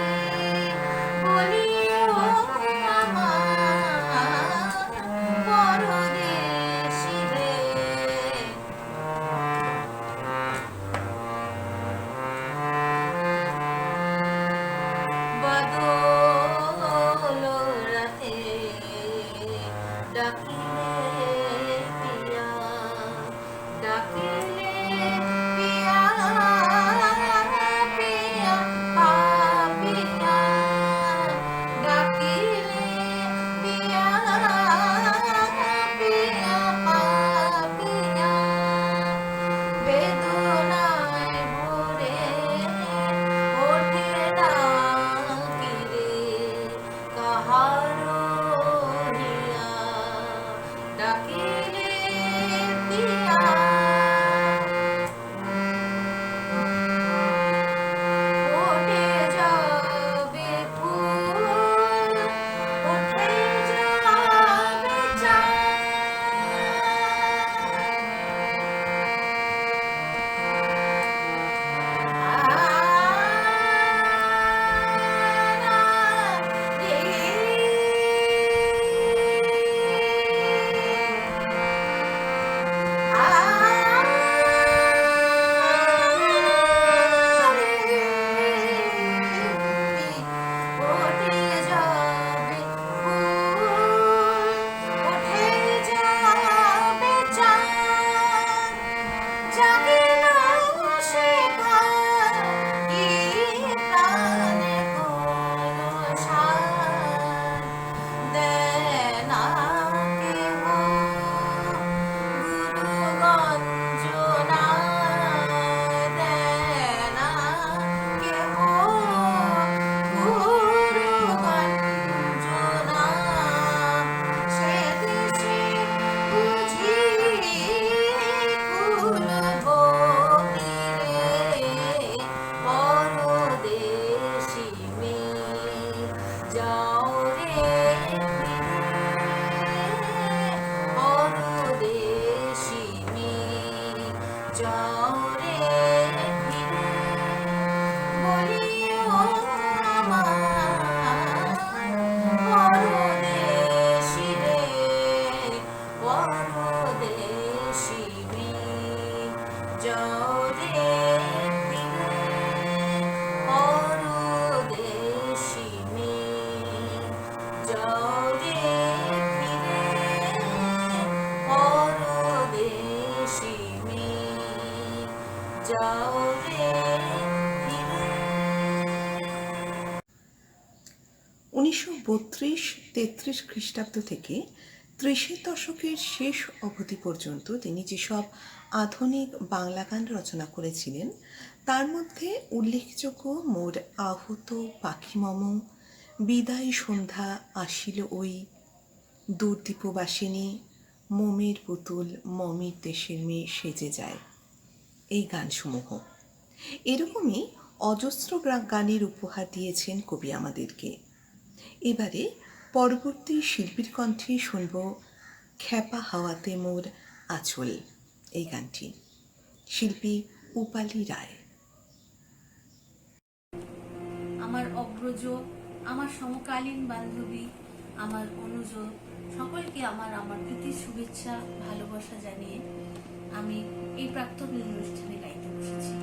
বলিও আমার পরদেশী রে। বাদল রাতে ডাকিলে পিয়া, ডাকিলে পিয়া, পিয়া পাপিয়া, ডাকিলে পিয়া, পিয়া পাপিয়া, বেদনায় ভরে ওঠে ডাকিরে, কাহারো হিয়া, ডাকিলে পিয়া, ওঠে যাবে ফুল, ওঠে যাবে ওঠে যাবে ফুল, ওঠে যাবে চাঁদ, জাগে না শেখা কি প্রাণে কোনো সার, দেয় না কেহ গুরু গঞ্জনা, দেয় না কেহ গুরু গঞ্জনা, সে দেশে বুঝি খুলব কি রে, পরদেশী মেয়ে যাও রে ফিরে, পরদেশী মেয়ে যাও রে ফিরে, বলিও আমার পরদেশী রে, পরদেশী মেয়ে যাও রে ফিরে, পরদেশী মেয়ে যাও রে ফিরে, পরদেশী মেয়ে 1932-33 খ্রিস্টাব্দ থেকে 30-এর দশকের শেষ অবধি পর্যন্ত তিনি যেসব আধুনিক বাংলা গান রচনা করেছিলেন তার মধ্যে উল্লেখযোগ্য মোর আহত পাখি মম, বিদায় সন্ধ্যা আসিল ওই, দূরদীপবাসিনী, মোমের পুতুল মমির দেশের মেয়ে সেজে যায়, এই গানসমূহ। এরকমই অজস্র গানের উপহার দিয়েছেন কবি আমাদেরকে। এবারে পরবর্তী শিল্পীর কণ্ঠে শুনব খ্যাপা হাওয়াতে মোর আঁচল, এই গানটি। শিল্পী উপালি রায়। আমার অগ্রজ, আমার সমকালীন বান্ধবী, আমার অনুজ, সকলকে আমার প্রীতি শুভেচ্ছা ভালোবাসা জানিয়ে আমি এই প্রাক্তন অনুষ্ঠানে গাইতে বসেছি।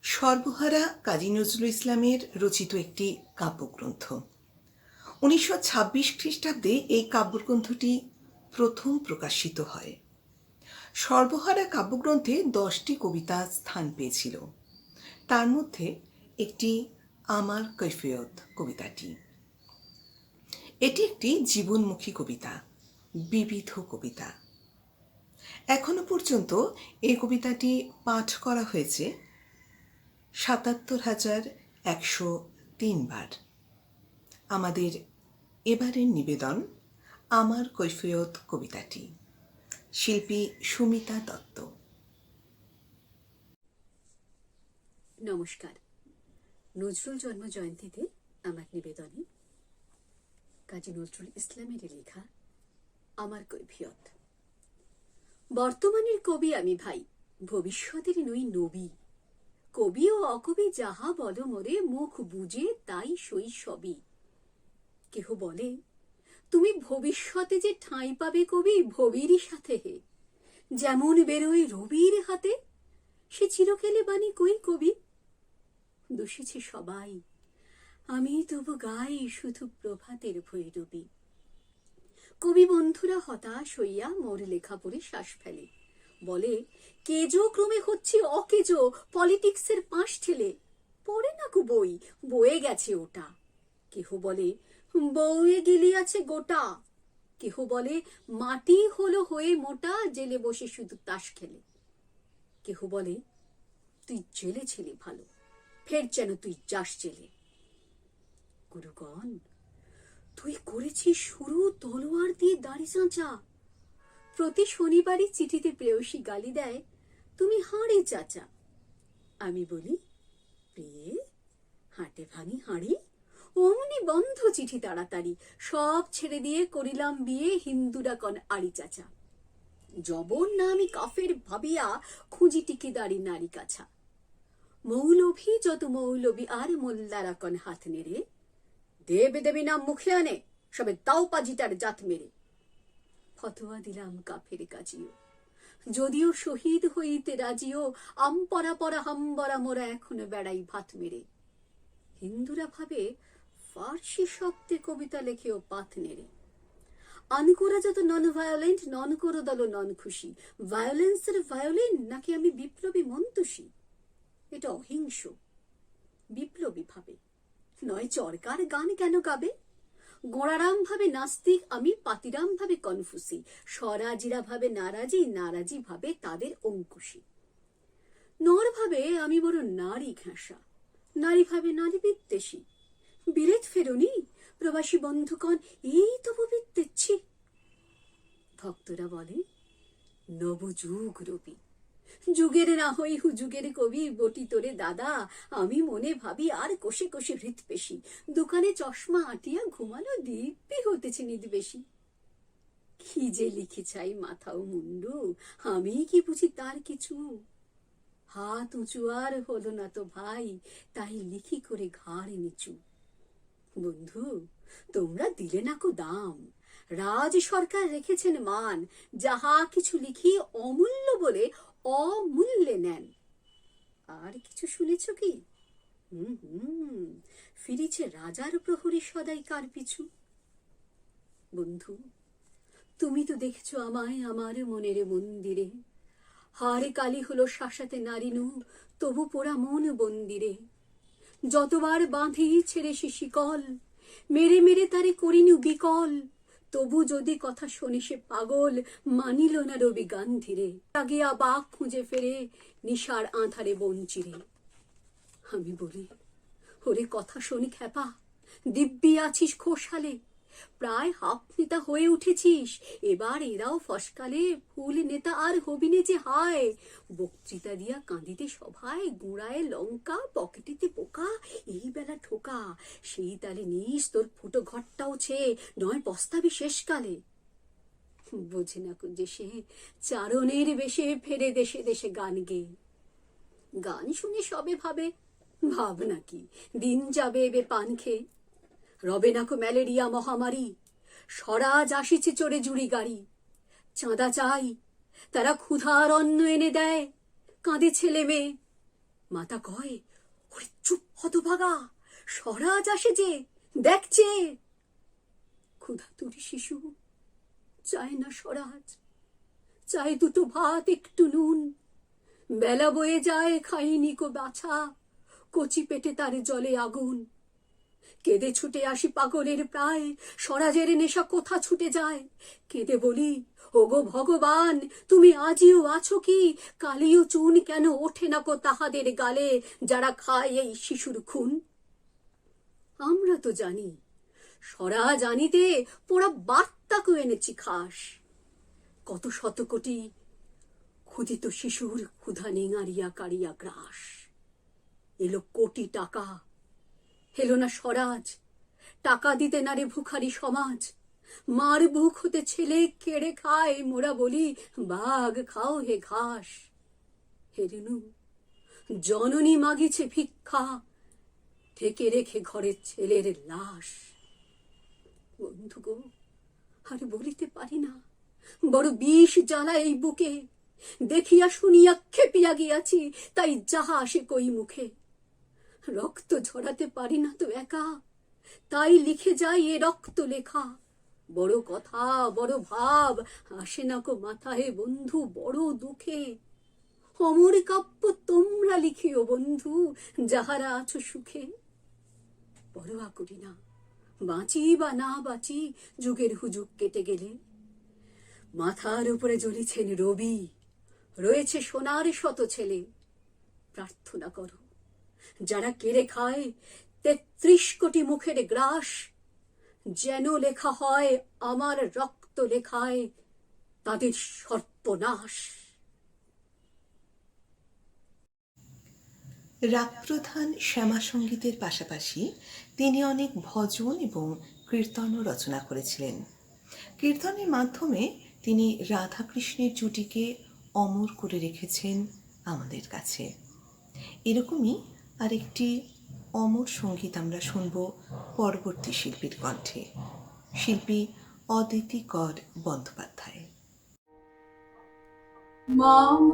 সর্বহারা কাজী নজরুল ইসলামের রচিত একটি কাব্যগ্রন্থ। 1926 খ্রিস্টাব্দে এই কাব্যগ্রন্থটি প্রথম প্রকাশিত হয়। সর্বহারা কাব্যগ্রন্থে 10টি কবিতা স্থান পেয়েছিল, তার মধ্যে একটি আমার কৈফিয়ত কবিতাটি। এটি একটি জীবনমুখী কবিতা, বিবিধ কবিতা। এখনো পর্যন্ত এই কবিতাটি পাঠ করা হয়েছে 77,103 বার। আমাদের এবারের নিবেদন আমার কৈফিয়ত কবিতাটি। শিল্পী সুমিতা দত্ত। নমস্কার। নজরুল জন্ম জয়ন্তীতে আমার নিবেদনে কাজী নজরুল ইসলামের লেখা আমার কৈফিয়ত। বর্তমানের কবি আমি ভাই, ভবিষ্যতের নই নবী। কবি ও অকবি যাহা বলো মোরে, মুখ বুঝে তাই সই সবই। কেহ বলে তুমি ভবিষ্যতে যে ঠাঁই পাবে কবি ভবিরই সাথে হে, যেমন বেরোয় রবির হাতে সে চিরকেলে বাণী কই কবি? দোষেছে সবাই, আমি তবু গাই শুধু প্রভাতের ভৈরবী। কবি বন্ধুরা হতাশ হইয়া মোর লেখা পড়ে শ্বাস ফেলে, বলে কেজো ক্রমে হচ্ছে অকেজো, পলিটিক্সের পাশ ঠেলে। পড়ে না কো বই, বয়ে গেছে ওটা। কেহ বলে বউয়ে গিলিয়াছে গোটা, কেহ বলে মাটি হলো হয়ে মোটা, জেলে বসে শুধু তাস খেলে। কেহ বলে তুই জেলে ছিলি ভালো, ফের যেন তুই যাস জেলে। গুরুগণ, তুই করেছিস শুরু তলোয়ার দিয়ে দাড়ি চাঁচা। প্রতি শনিবারই চিঠিতে প্রেয়সী গালি দেয়, তুমি হাঁড়ি চাচা। আমি বলি, প্রিয়ে হাঁটে ভাঙি হাঁড়ি। অমনি বন্ধ চিঠি তাড়াতাড়ি, সব ছেড়ে দিয়ে করিলাম বিয়ে, হিন্দুরা কন আড়ি চাচা। জবর না আমি কাফের ভাবিয়া, খুঁজি টিকি দাড়ি নারী কাছা। মৌলভী যত মৌলবী আর মোল্লারা কন হাত নেড়ে, দেবে দেবী নাম মুখে আনে, সবে তাও পাজিটার জাত মেরে। ফতোয়া দিলাম কাফের কাজিও, যদিও শহীদ হইতে রাজিও, আমপরা পরা হাম্বরা মোরা এখনো বেড়াই ভাত মেরে। হিন্দুরা ভাবে ফার্সি শব্দে কবিতা লেখেও পাত নেড়ে। আনকোরা যত নন ভায়োলেন্ট, নন করো দল নন খুশি। ভায়োলেন্সের ভায়োলিন নাকি আমি বিপ্লবী মন্তসী? এটা অহিংস, বিপ্লবী ভাবে নয় চরকার গান কেন গাবে? গোড়ারাম ভাবে নাস্তিক আমি, পাতিরাম ভাবে কনফুসি। স্বরাজিরা ভাবে নারাজি, নারাজি ভাবে তাদের অঙ্কুশী। নর ভাবে আমি বড় নারী ঘেঁষা, নারী ভাবে নারী বিদ্বেষী। বিলেত ফেরনি প্রবাসী বন্ধুগণ, এই তবু বিদ্বেচ্ছি। ভক্তরা বলে নবযুগ রবি, যুগের না হই হুযুগের কবি। বটি তোরে দাদা, আমি মনে ভাবি আর কোষে কোষে হৃৎপেশি। দোকানে চশমা আটিয়া ঘুমানো দিব্যি হতেছে নিদবেশী। কি যে লিখি চাই মাথা ও মুন্ডু, আমি কি বুঝি তার কিছু? হাত উঁচু আর হলো না তো ভাই, তাই লিখি করে ঘাড় নিচু। বন্ধু, তোমরা দিলে না কো দাম, রাজ সরকার রেখেছেন মান। যাহা কিছু লিখি অমূল্য বলে অমূল্যে নেন। আর কিছু শুনেছ কি? ফিরিছে রাজার প্রহরী সদাই কার পিছু। বন্ধু, তুমি তো দেখছো আমায় আমার মনের মন্দিরে। হারে কালি হলো শাসাতে নারিনু, তবু পোড়া মন বন্দিরে। যতবার বাঁধি ছেড়ে সে শিকল, মেরে মেরে তারে করিনু বিকল। তবু যদি কথা শোনে সে পাগল, মানিল না রবি গান্ধীরে। আগিয়া বাঘ খুঁজে ফেরে নিশার আঁধারে বঞ্চিরে। আমি বলি, ওরে কথা শোনি খ্যাপা, দিব্যি আছিস খোশালে। প্রায় হাফ নেতা হয়ে উঠেছিস, এবার এরাও ফসকালে ফুল নেতা আর হবিনে যে হায়। বক্তৃতা দিয়া কাঁদিতে সভায়, গুঁড়ায় লঙ্কা পকেটেতে পোকা, এই বেলা ঠোকা। সেই তালে নিস তোর ফুটো ঘরটাও ছে, নয় পস্তাবি শেষকালে। বোঝে না যে সে চারণের বেশে ফেরে দেশে দেশে গান গেয়ে। গান শুনে সবে ভাবে, ভাব নাকি দিন যাবে এবে পান খেয়ে। রবে নাকো ম্যালেরিয়া মহামারী, স্বরাজ আসিছে চড়ে জুড়ি গাড়ি। চাঁদা চাই, তারা ক্ষুধার অন্ন এনে দেয়। কাঁদে ছেলে মেয়ে, মাতা কয়, ওরে চুপ হতভাগা, স্বরাজ আসে যে দেখছে। ক্ষুধা তুরি শিশু চায় না স্বরাজ, চায় দুটো ভাত একটু নুন। বেলা বয়ে যায় খাইনি কো বাছা, কচি পেটে তার জলে আগুন। কেঁদে ছুটে আসি পাগলের প্রায়, স্বরাজের নেশা কোথা ছুটে যায়। কেঁদে বলি, ওগো ভগবান, তুমি আজিও আছো কি? কালিও চুন কেন ওঠে না কো তাহাদের গালে, যারা খায় এই শিশুর খুন? আমরা তো জানি, স্বরাজ আনিতে পোড়া বার্তাকে এনেছি খাস। কত শত কোটি ক্ষুধিত শিশুর ক্ষুধা নিঙারিয়া কারিয়া গ্রাস। এলো কোটি টাকা, এলো না স্বরাজ। টাকা দিতে না রে ভুখারি সমাজ। মার বুক হতে ছেলে কেড়ে খায়, মোরা বলি বাঘ খাও হে ঘাস। হেরেনু জননী মাগিছে ভিক্ষা, ঢেকে রেখে ঘরে ছেলের লাশ। বন্ধু গো, আর বলিতে পারি না, বড় বিষ জ্বালা এই বুকে। দেখিয়া শুনিয়া খেপিয়া গিয়াছি, তাই যাহা আসে কই মুখে। রক্ত ঝরাতে পারি না তো একা, তাই লিখে যাই এ রক্ত লেখা। বড় কথা বড় ভাব আসে না কো মাথায় বন্ধু, বড় দুঃখে। অমর কাব্য তোমরা লিখিও বন্ধু, যাহারা আছো সুখে। পরোয়া করি না বাঁচি বা না বাঁচি, যুগের হুজুগ কেটে গেলে। মাথার উপরে জ্বলিছেন রবি, রয়েছে সোনার শত ছেলে। প্রার্থনা করো যারা কেড়ে খায় ৩৩ কোটি মুখের গ্রাস, যেন লেখা হয় আমার রক্ত লেখায় তাদের সর্বনাশ। রাগপ্রধান শ্যামা সঙ্গীতের পাশাপাশি তিনি অনেক ভজন এবং কীর্তনও রচনা করেছিলেন। কীর্তনের মাধ্যমে তিনি রাধাকৃষ্ণের জুটিকে অমর করে রেখেছেন আমাদের কাছে। এরকমই আরেকটি অমর সঙ্গীত আমরা শুনব পরবর্তী শিল্পীর কণ্ঠে, শিল্পী অদিতি কর বন্দ্যোপাধ্যায়। মম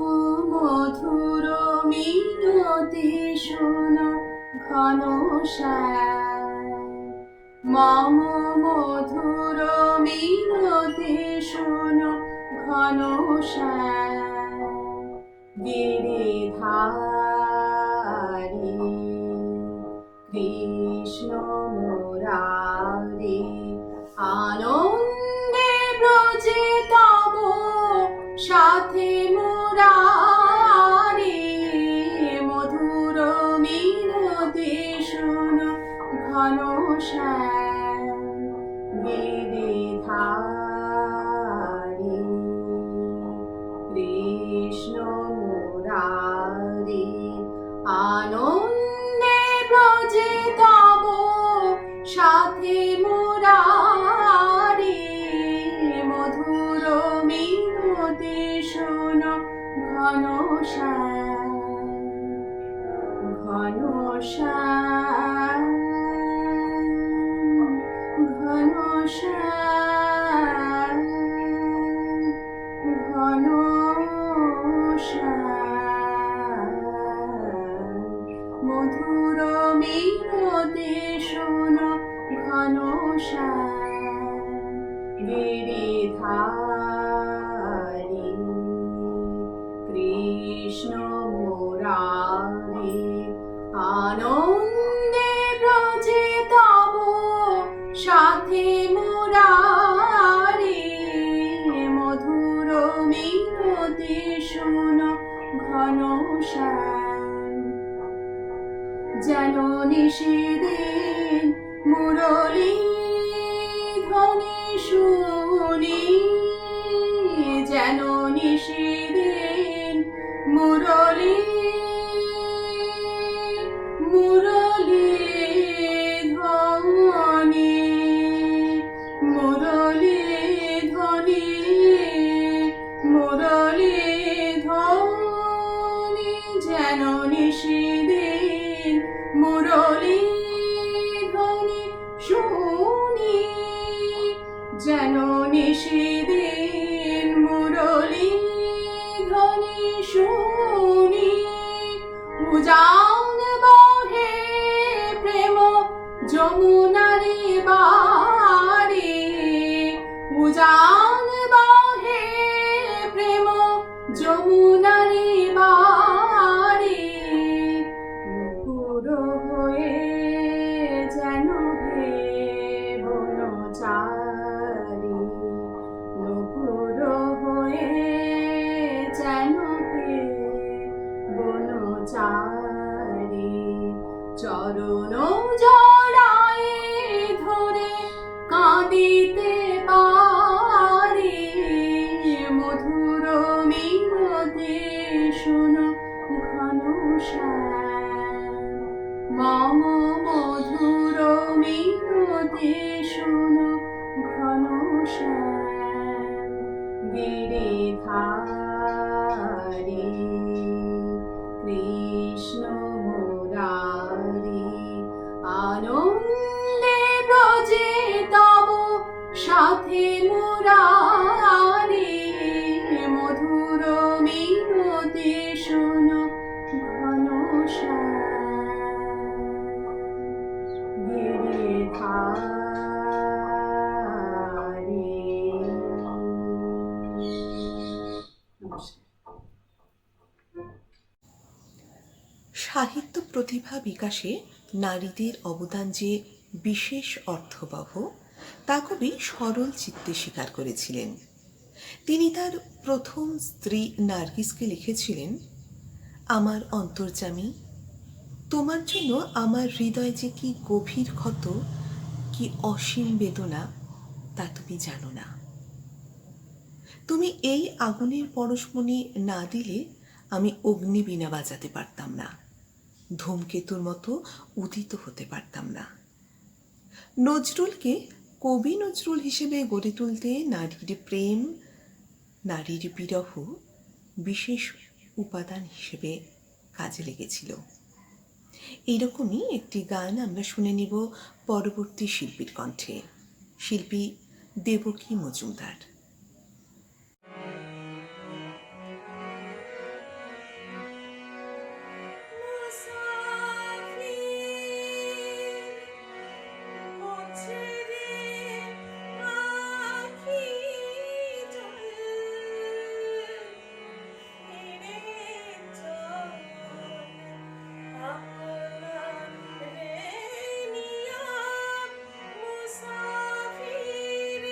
মধুর মিনতি শোন ঘন মম মধুর মিনতি শোন ঘন গিরিধারী কৃষ্ণ মুরারি আনন্দে ব্রজে তব সাথে মুরারি মধুর মিনতি শোন ঘন গিরিধারী কৃষ্ণ মুরারি আনন্দে ব্রজে তব সাথে মুরারি মধুর মিনতি শোন ঘন ঘন ঘন ঘন মধুর মিনতি শোন ঘন গিরিধারী কৃষ্ণ মুরারি আনন্দে ব্রজে তব সাথে মুরারি মধুর মিনতি শোন ঘন যেন নিশিদিন মুরলী ধ্বনি শুনি, যেন নিশিদিন মুরলী মুরলী ধ্বনি মুরলী ধ্বনি মুরলী ধ্বনি যেন নিশিদিন মুরলী ধ্বনি শুনি, যেন নিশিদিন মুরলী ধ্বনি শুনি। উজান বহে প্রেম যমুনারি বাড়ি, উজান বহে প্রেম যমুনারি বাড়ি নুপুর হয়ে যেন হে বনচারী, নুপুর হয়ে যেন হে বনচারী চরণ জড়ায় ধরে কাঁদিতে পারি মধুর মিনতি শোন ঘন মম মধুর মিনতি শোন ঘন গিরিধারী কৃষ্ণ মুরারি আনন্দে ব্রজে তব সাথে মুরারি মধুর সাহিত্য প্রতিভা বিকাশে নারীদের অবদান যে বিশেষ অর্থবহ তা কবি সরল চিত্তে স্বীকার করেছিলেন। তিনি তার প্রথম স্ত্রী নার্গিসকে লিখেছিলেন, আমার অন্তর্যামী, তোমার জন্য আমার হৃদয় যে কি গভীর ক্ষত, কি অসীম বেদনা তা তুমি জানো না। তুমি এই আগুনের পরশমণি না দিলে আমি অগ্নিবীণা বাজাতে পারতাম না, ধূমকেতুর মতো উদিত হতে পারতাম না। নজরুলকে কবি নজরুল হিসেবে গড়ে তুলতে নারীর প্রেম, নারীর বিরহ বিশেষ উপাদান হিসেবে কাজে লেগেছিল। এইরকমই একটি গান আমরা শুনে নিব পরবর্তী শিল্পীর কণ্ঠে, শিল্পী দেবকী মজুমদার। মুসাফির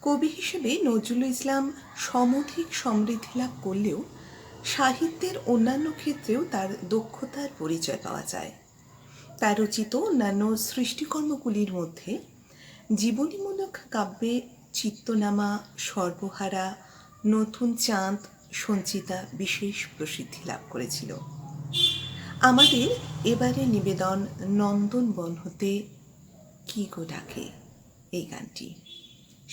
কবি হিসেবে নজরুল ইসলাম সমধিক সমৃদ্ধি লাভ করলেও সাহিত্যের অন্যান্য ক্ষেত্রেও তার দক্ষতার পরিচয় পাওয়া যায়। তার রচিত অন্যান্য সৃষ্টিকর্মগুলির মধ্যে জীবনীমূলক কাব্যে চিত্তনামা, সর্বহারা, নতুন চাঁদ, সঞ্চিতা বিশেষ প্রসিদ্ধি লাভ করেছিল। আমাদের এবারে নিবেদন নন্দনবন হতে কি গো ডাকে, এই গানটি।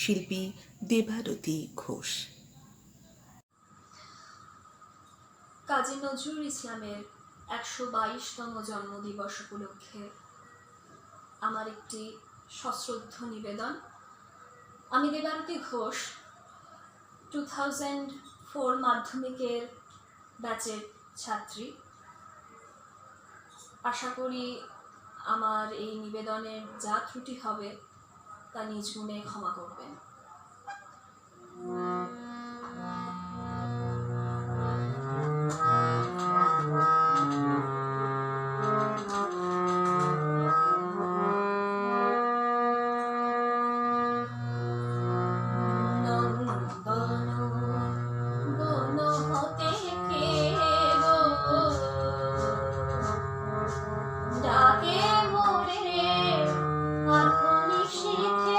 শিল্পী দেবারতী ঘোষ। কাজী নজরুল ইসলামের 122তম জন্মদিবস উপলক্ষে আমার একটি সশ্রদ্ধ নিবেদন। আমি দেবারতী ঘোষ, 2004 মাধ্যমিকের ব্যাচের ছাত্রী। আশা করি আমার এই নিবেদনের যা ত্রুটি হবে তা নিজ গুণে ক্ষমা করবেন। ডাকে মোরে এখন নিশীথে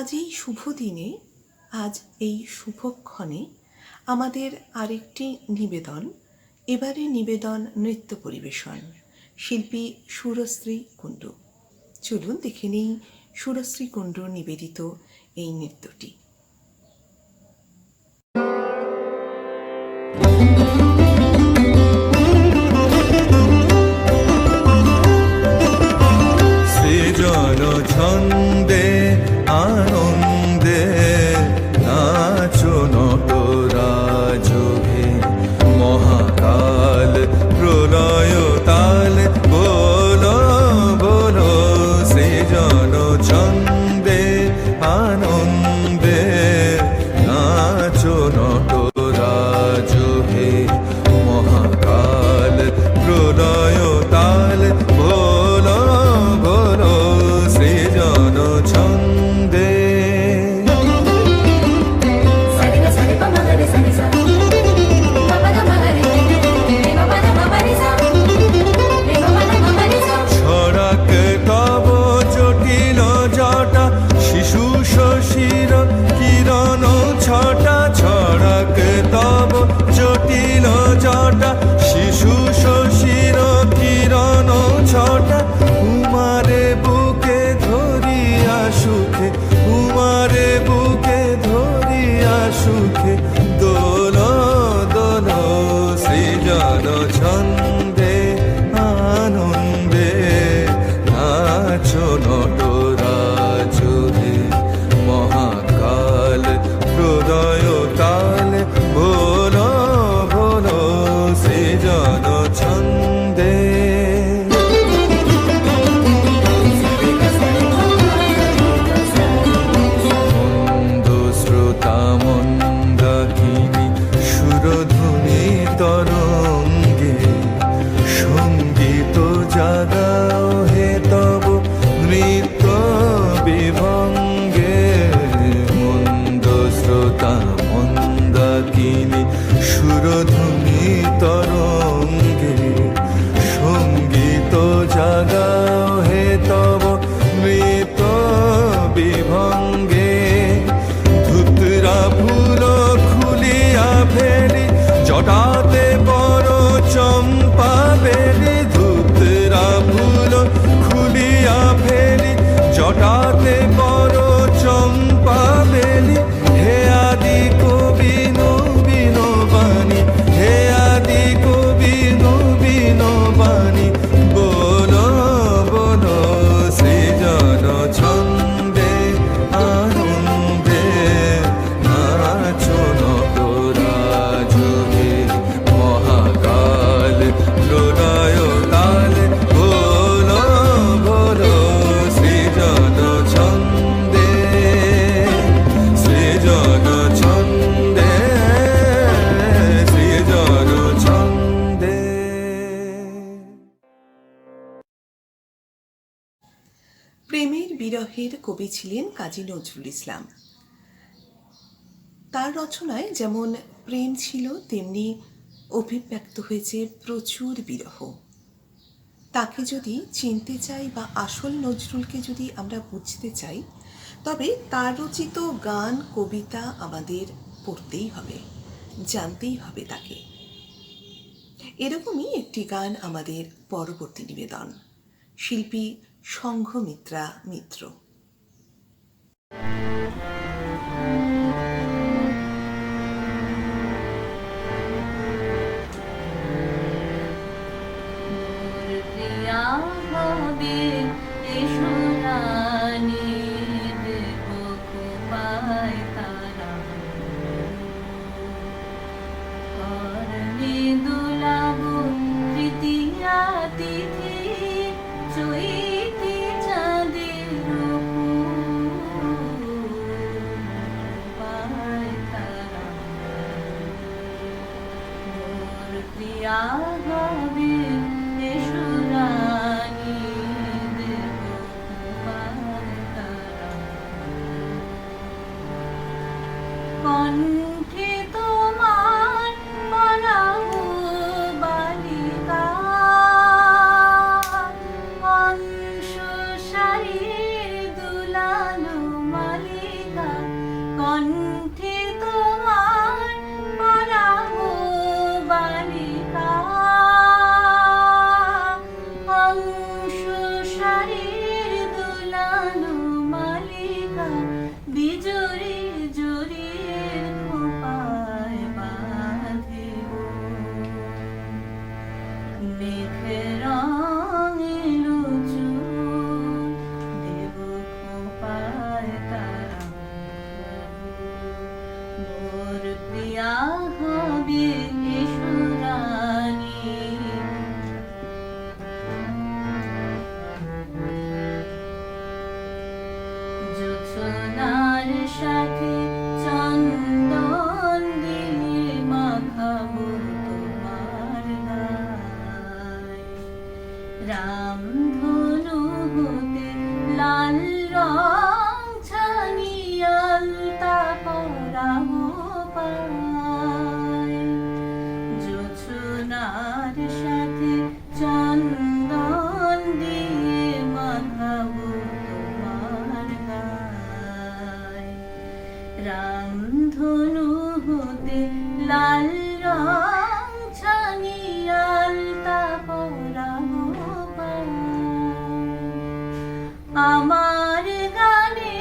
আজ এই শুভ দিনে, আজ এই শুভক্ষণে আমাদের আরেকটি নিবেদন, এবারে নিবেদন নৃত্য পরিবেশন, শিল্পী সুরশ্রী কুণ্ডু। চলুন দেখে নেই সুরশ্রী কুণ্ডুর নিবেদিত এই নৃত্যটি। সৃজন ছন্দে আনন্দে নাচো নটরাজভে, মহাকাল প্রলয় তাল বলো বলো। সৃজন ছন্দে আনন্দে নাচো নটরাজভে, মহাকাল প্রলয় তাল বলো বলো। সৃজন ছন্দে ছড়াক তব জটিল জটা, শিশু শশীর কিরণ ছটা। ছড়াক তব জটিল জটা, শিশু শশীর কিরণ ছটা। উমারে বুকে ধরিয়া সুখে, উমারে বুকে ধরিয়া সুখে, দোল দোল। সৃজন ছন্দে আনন্দে নাচো নটরাজভে, মহাকাল প্রলয় তাল বলো বলো। সৃজন ছন্দে মন্দ শ্রোতা মন্দাকিনী সুরধুনী তরঙ্গে, সঙ্গীত জাগাও হে তব নৃত্য বিভঙ্গে। মন্দ শ্রোতা মন্দাকিনী সুরধুনী তরঙ্গে, সঙ্গীত জাগাও হে তব নৃত্য বিভঙ্গে। ধুতরা ফুল খুলিয়া ফেলি, জটাতে বড় চম্পা বেলি। ধুতরা ফুল খুলিয়া ফেলি, জটাতে বড় চম্পা বেলি। হে আদি কবি নবীন বাণী, হে আদি কবি নবীন বাণী, বলো বলো। সৃজন ছন্দে আনন্দে নাচো নটরাজভে, মহাকাল প্রলয় তাল বলো বলো। সৃজন ছন্দে সৃজন ছন্দে সৃজন ছন্দে। প্রেমের বিরহের কবি ছিলেন কাজী নজরুল ইসলাম। তার রচনায় যেমন প্রেম ছিল, তেমনি অভিব্যক্ত হয়েছে প্রচুর বিরহ। তাকে যদি চিনতে চাই বা আসল নজরুলকে যদি আমরা বুঝতে চাই, তবে তার রচিত গান কবিতা আমাদের পড়তেই হবে, জানতেই হবে তাকে। এরকমই একটি গান আমাদের পরবর্তী নিবেদন, শিল্পী সংঘমিত্রা মিত্র। কণ্ঠে তোমার বলাবো বালিকা, অংশ শাড়ির দুলালো মালিকা। এসো রানী। জোছনার সাথে চন্দন দিয়ে মাখাবো তোমার গায়। রামধনু হতে লাল রং ছানিয়ে আলতা পরাবো পায়। জোছনার সাথে চন্দন দিয়ে মাখাবো তোমার গায়। রামধনু হতে লাল রং ছানিয়ে আলতা পরাবো পায়। আমার গানে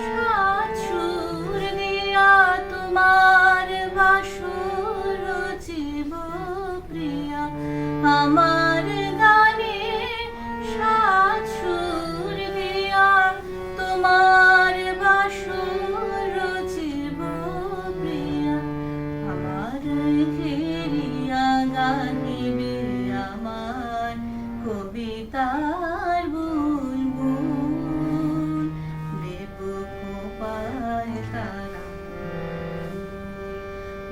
সাত সুর দিয়া তোমার বাসর রচিব প্রিয়া। আমার গানে সাত সুর দিয়া তোমার বাসর রচিব প্রিয়া। আমার ঘেরিয়া গাহিবে আমার কবিতার বুলবুল। দেব খোপায় তারা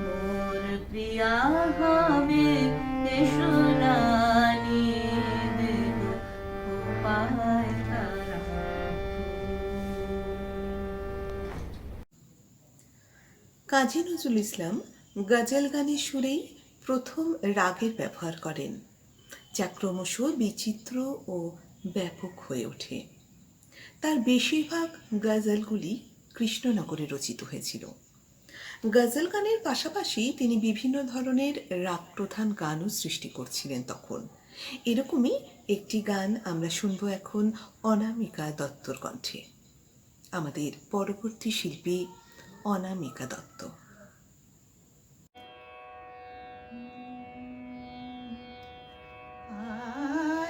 মোর প্রিয়া হবে এসো রানী। দেব খোপায় তারা কাজী নজরুল ইসলাম গজল গানের সুরেই প্রথম রাগের ব্যবহার করেন, যা ক্রমশ বিচিত্র ও ব্যাপক হয়ে ওঠে। তার বেশিরভাগ গজলগুলি কৃষ্ণনগরে রচিত হয়েছিল। গজল গানের পাশাপাশি তিনি বিভিন্ন ধরনের রাগ প্রধান গানও সৃষ্টি করছিলেন তখন। এরকমই একটি গান আমরা শুনবো এখন অনামিকা দত্তর কণ্ঠে। আমাদের পরবর্তী শিল্পী অনামিকা দত্ত।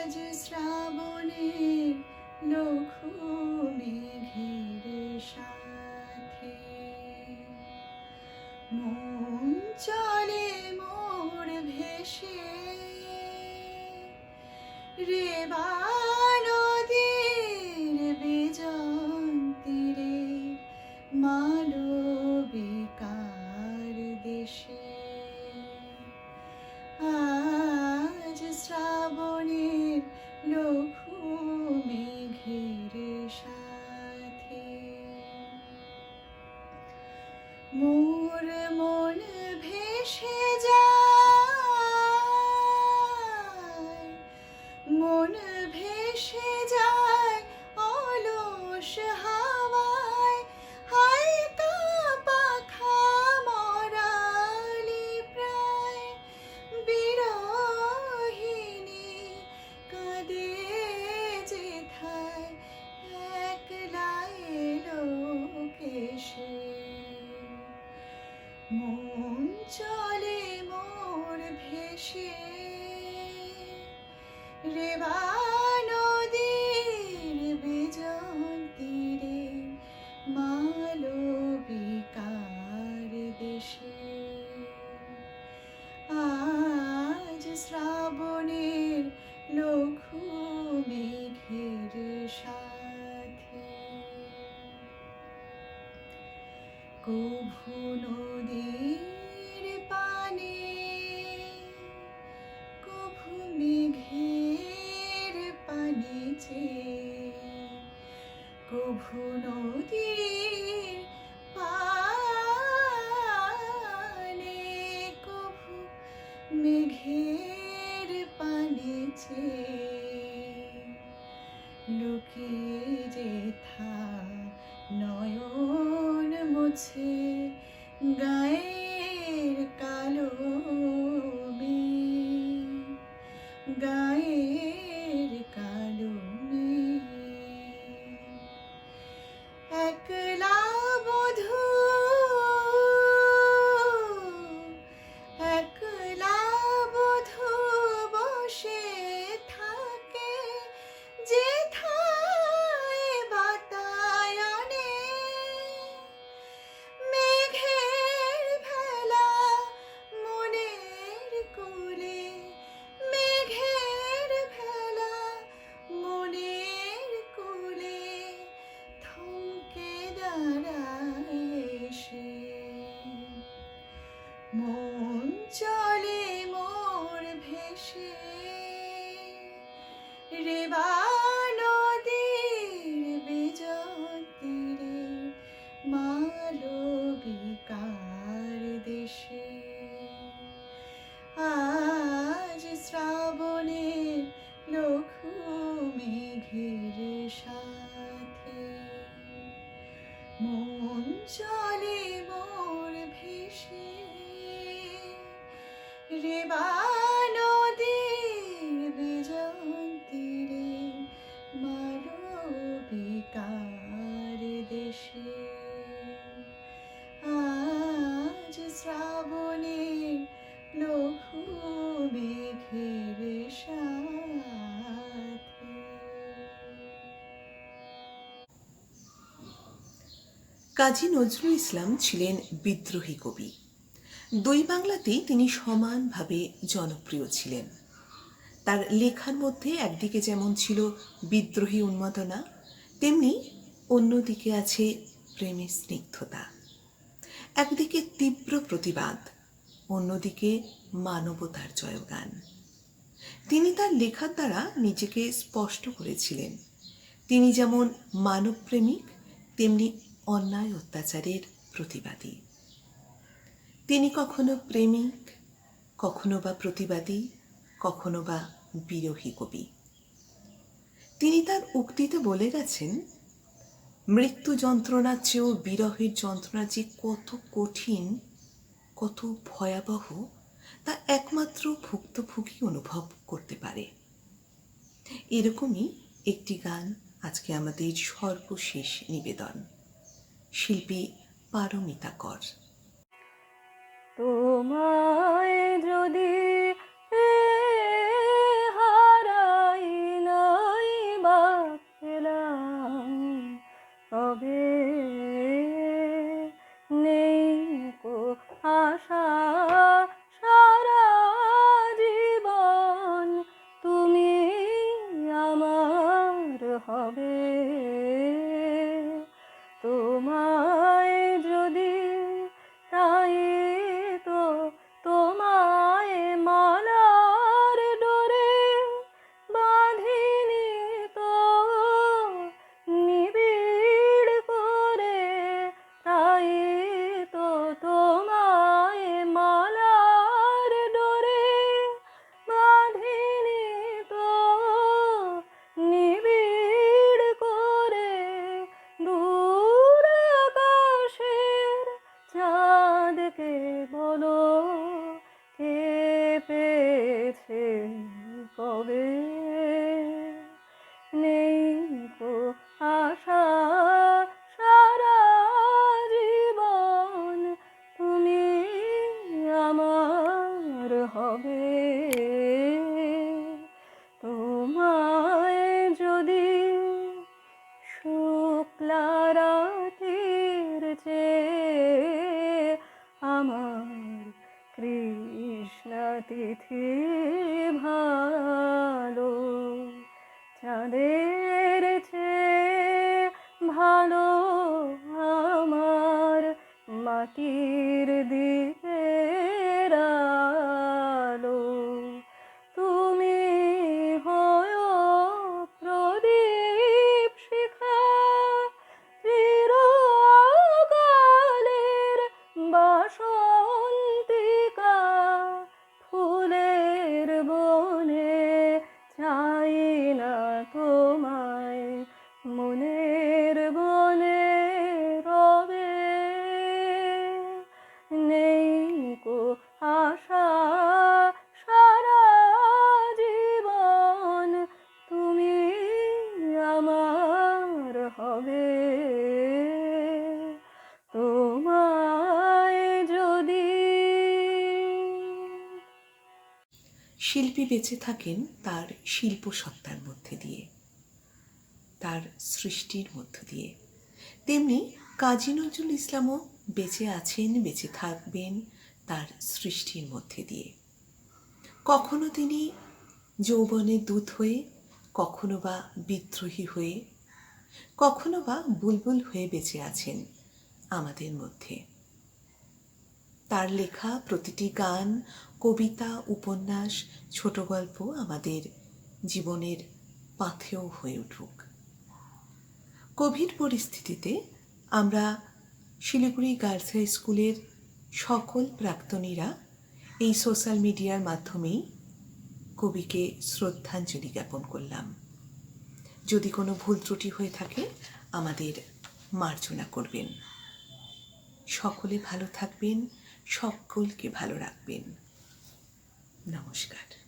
আজ শ্রাবণের লঘু মেঘের সাথে মন চলে মোর ভেসে রেবা নদীর বিজন তীরে মালবিকার দেশে। আজ শ্রাবণের লঘু মেঘের সাথে মোর মন ভেসে যায়, মন ভেসে যায় অলস হাওয়ায়। হায়তা পাখা মরালি প্রায় বিরহিণী কাঁদে যেথায় একলা এলো কেশে। মন চলে মোর ভেসে রেবা নদীর বিজন তীরে মালবিকার দেশে। আজ শ্রাবণের লঘু মেঘের সাথে কভু নদীর পানে কভু মেঘের মন চলে মোর ভেসে রেবা নদীর বিজন তীরে মালবিকার দেশে। আজ শ্রাবণের লঘু মেঘের সাথে মন চলে মোর ভেসে রেবা নদীর বিজন তীরে মালবিকার দেশে। আজ শ্রাবণের লঘু মেঘের সাথে। কাজী নজরুল ইসলাম ছিলেন বিদ্রোহী কবি। দুই বাংলাতেই তিনি সমানভাবে জনপ্রিয় ছিলেন। তার লেখার মধ্যে একদিকে যেমন ছিল বিদ্রোহী উন্মাদনা, তেমনি অন্যদিকে আছে প্রেমের স্নিগ্ধতা। একদিকে তীব্র প্রতিবাদ, অন্যদিকে মানবতার জয়গান। তিনি তার লেখার দ্বারা নিজেকে স্পষ্ট করেছিলেন তিনি যেমন মানবপ্রেমিক, তেমনি অন্যায় অত্যাচারের প্রতিবাদী। তিনি কখনো প্রেমিক, কখনো বা প্রতিবাদী, কখনো বা বিরোহী কবি। তিনি তার উক্তিতে বলে গেছেন, মৃত্যু যন্ত্রণার চেয়েও বিরহের যন্ত্রণা যে কত কঠিন, কত ভয়াবহ, তা একমাত্র ভুক্তভোগী অনুভব করতে পারে। এরকমই একটি গান আজকে আমাদের সর্বশেষ নিবেদন, শিল্পী পারমিতা কর। তোমায় যদি হারাই নাই বা পেলাম, তবে নেই কো আশা সারা জীবন তুমি আমার হবে। তোমায় যদি তাই তো তোমায় মালার ডোরে বাঁধিনি তো নিবিড় করে, তাই তো তোমায় মালার ডোরে বাঁধিনি তো নিবিড় করে। দূর আকাশের চাঁদকে বলো কে পেয়েছে কবে, নেই কো আশা সারা জীবন তুমি আমার হবে। তোমায় যদি শুক্লা রাতের চেয়ে আমার কৃষ্ণা তিথি ভালো, চাঁদের চেয়ে ভালো আমার মাটির দ্বীপের আলো। তুমি হয়ো প্রদীপ শিখা চিরকালের বাসন্তিকা, ফুলের বনে চাই না তোমায়, মনের বনে রবে। নেই কো আশা সারা জীবন তুমি আমার হবে। তোমায় যদি। শিল্পী বেঁচে থাকেন তার শিল্প সত্তার মধ্যে দিয়ে, তার সৃষ্টির মধ্য দিয়ে। তেমনি কাজী নজরুল ইসলামও বেঁচে আছেন, বেঁচে থাকবেন তার সৃষ্টির মধ্যে দিয়ে। কখনো তিনি যৌবনের দূত হয়ে, কখনো বা বিদ্রোহী হয়ে, কখনো বা বুলবুল হয়ে বেঁচে আছেন আমাদের মধ্যে। তার লেখা প্রতিটি গান, কবিতা, উপন্যাস, ছোট গল্প আমাদের জীবনের পাথেয় হয়ে উঠুক। কোভিড পরিস্থিতিতে আমরা শিলিগুড়ি গার্লস হাই স্কুলের সকল প্রাক্তনীরা এই সোশ্যাল মিডিয়ার মাধ্যমেই কবিকে শ্রদ্ধাঞ্জলি জ্ঞাপন করলাম। যদি কোনো ভুল ত্রুটি হয়ে থাকে আমাদের মার্জনা করবেন। সকলে ভালো থাকবেন, সকলকে ভালো রাখবেন। নমস্কার।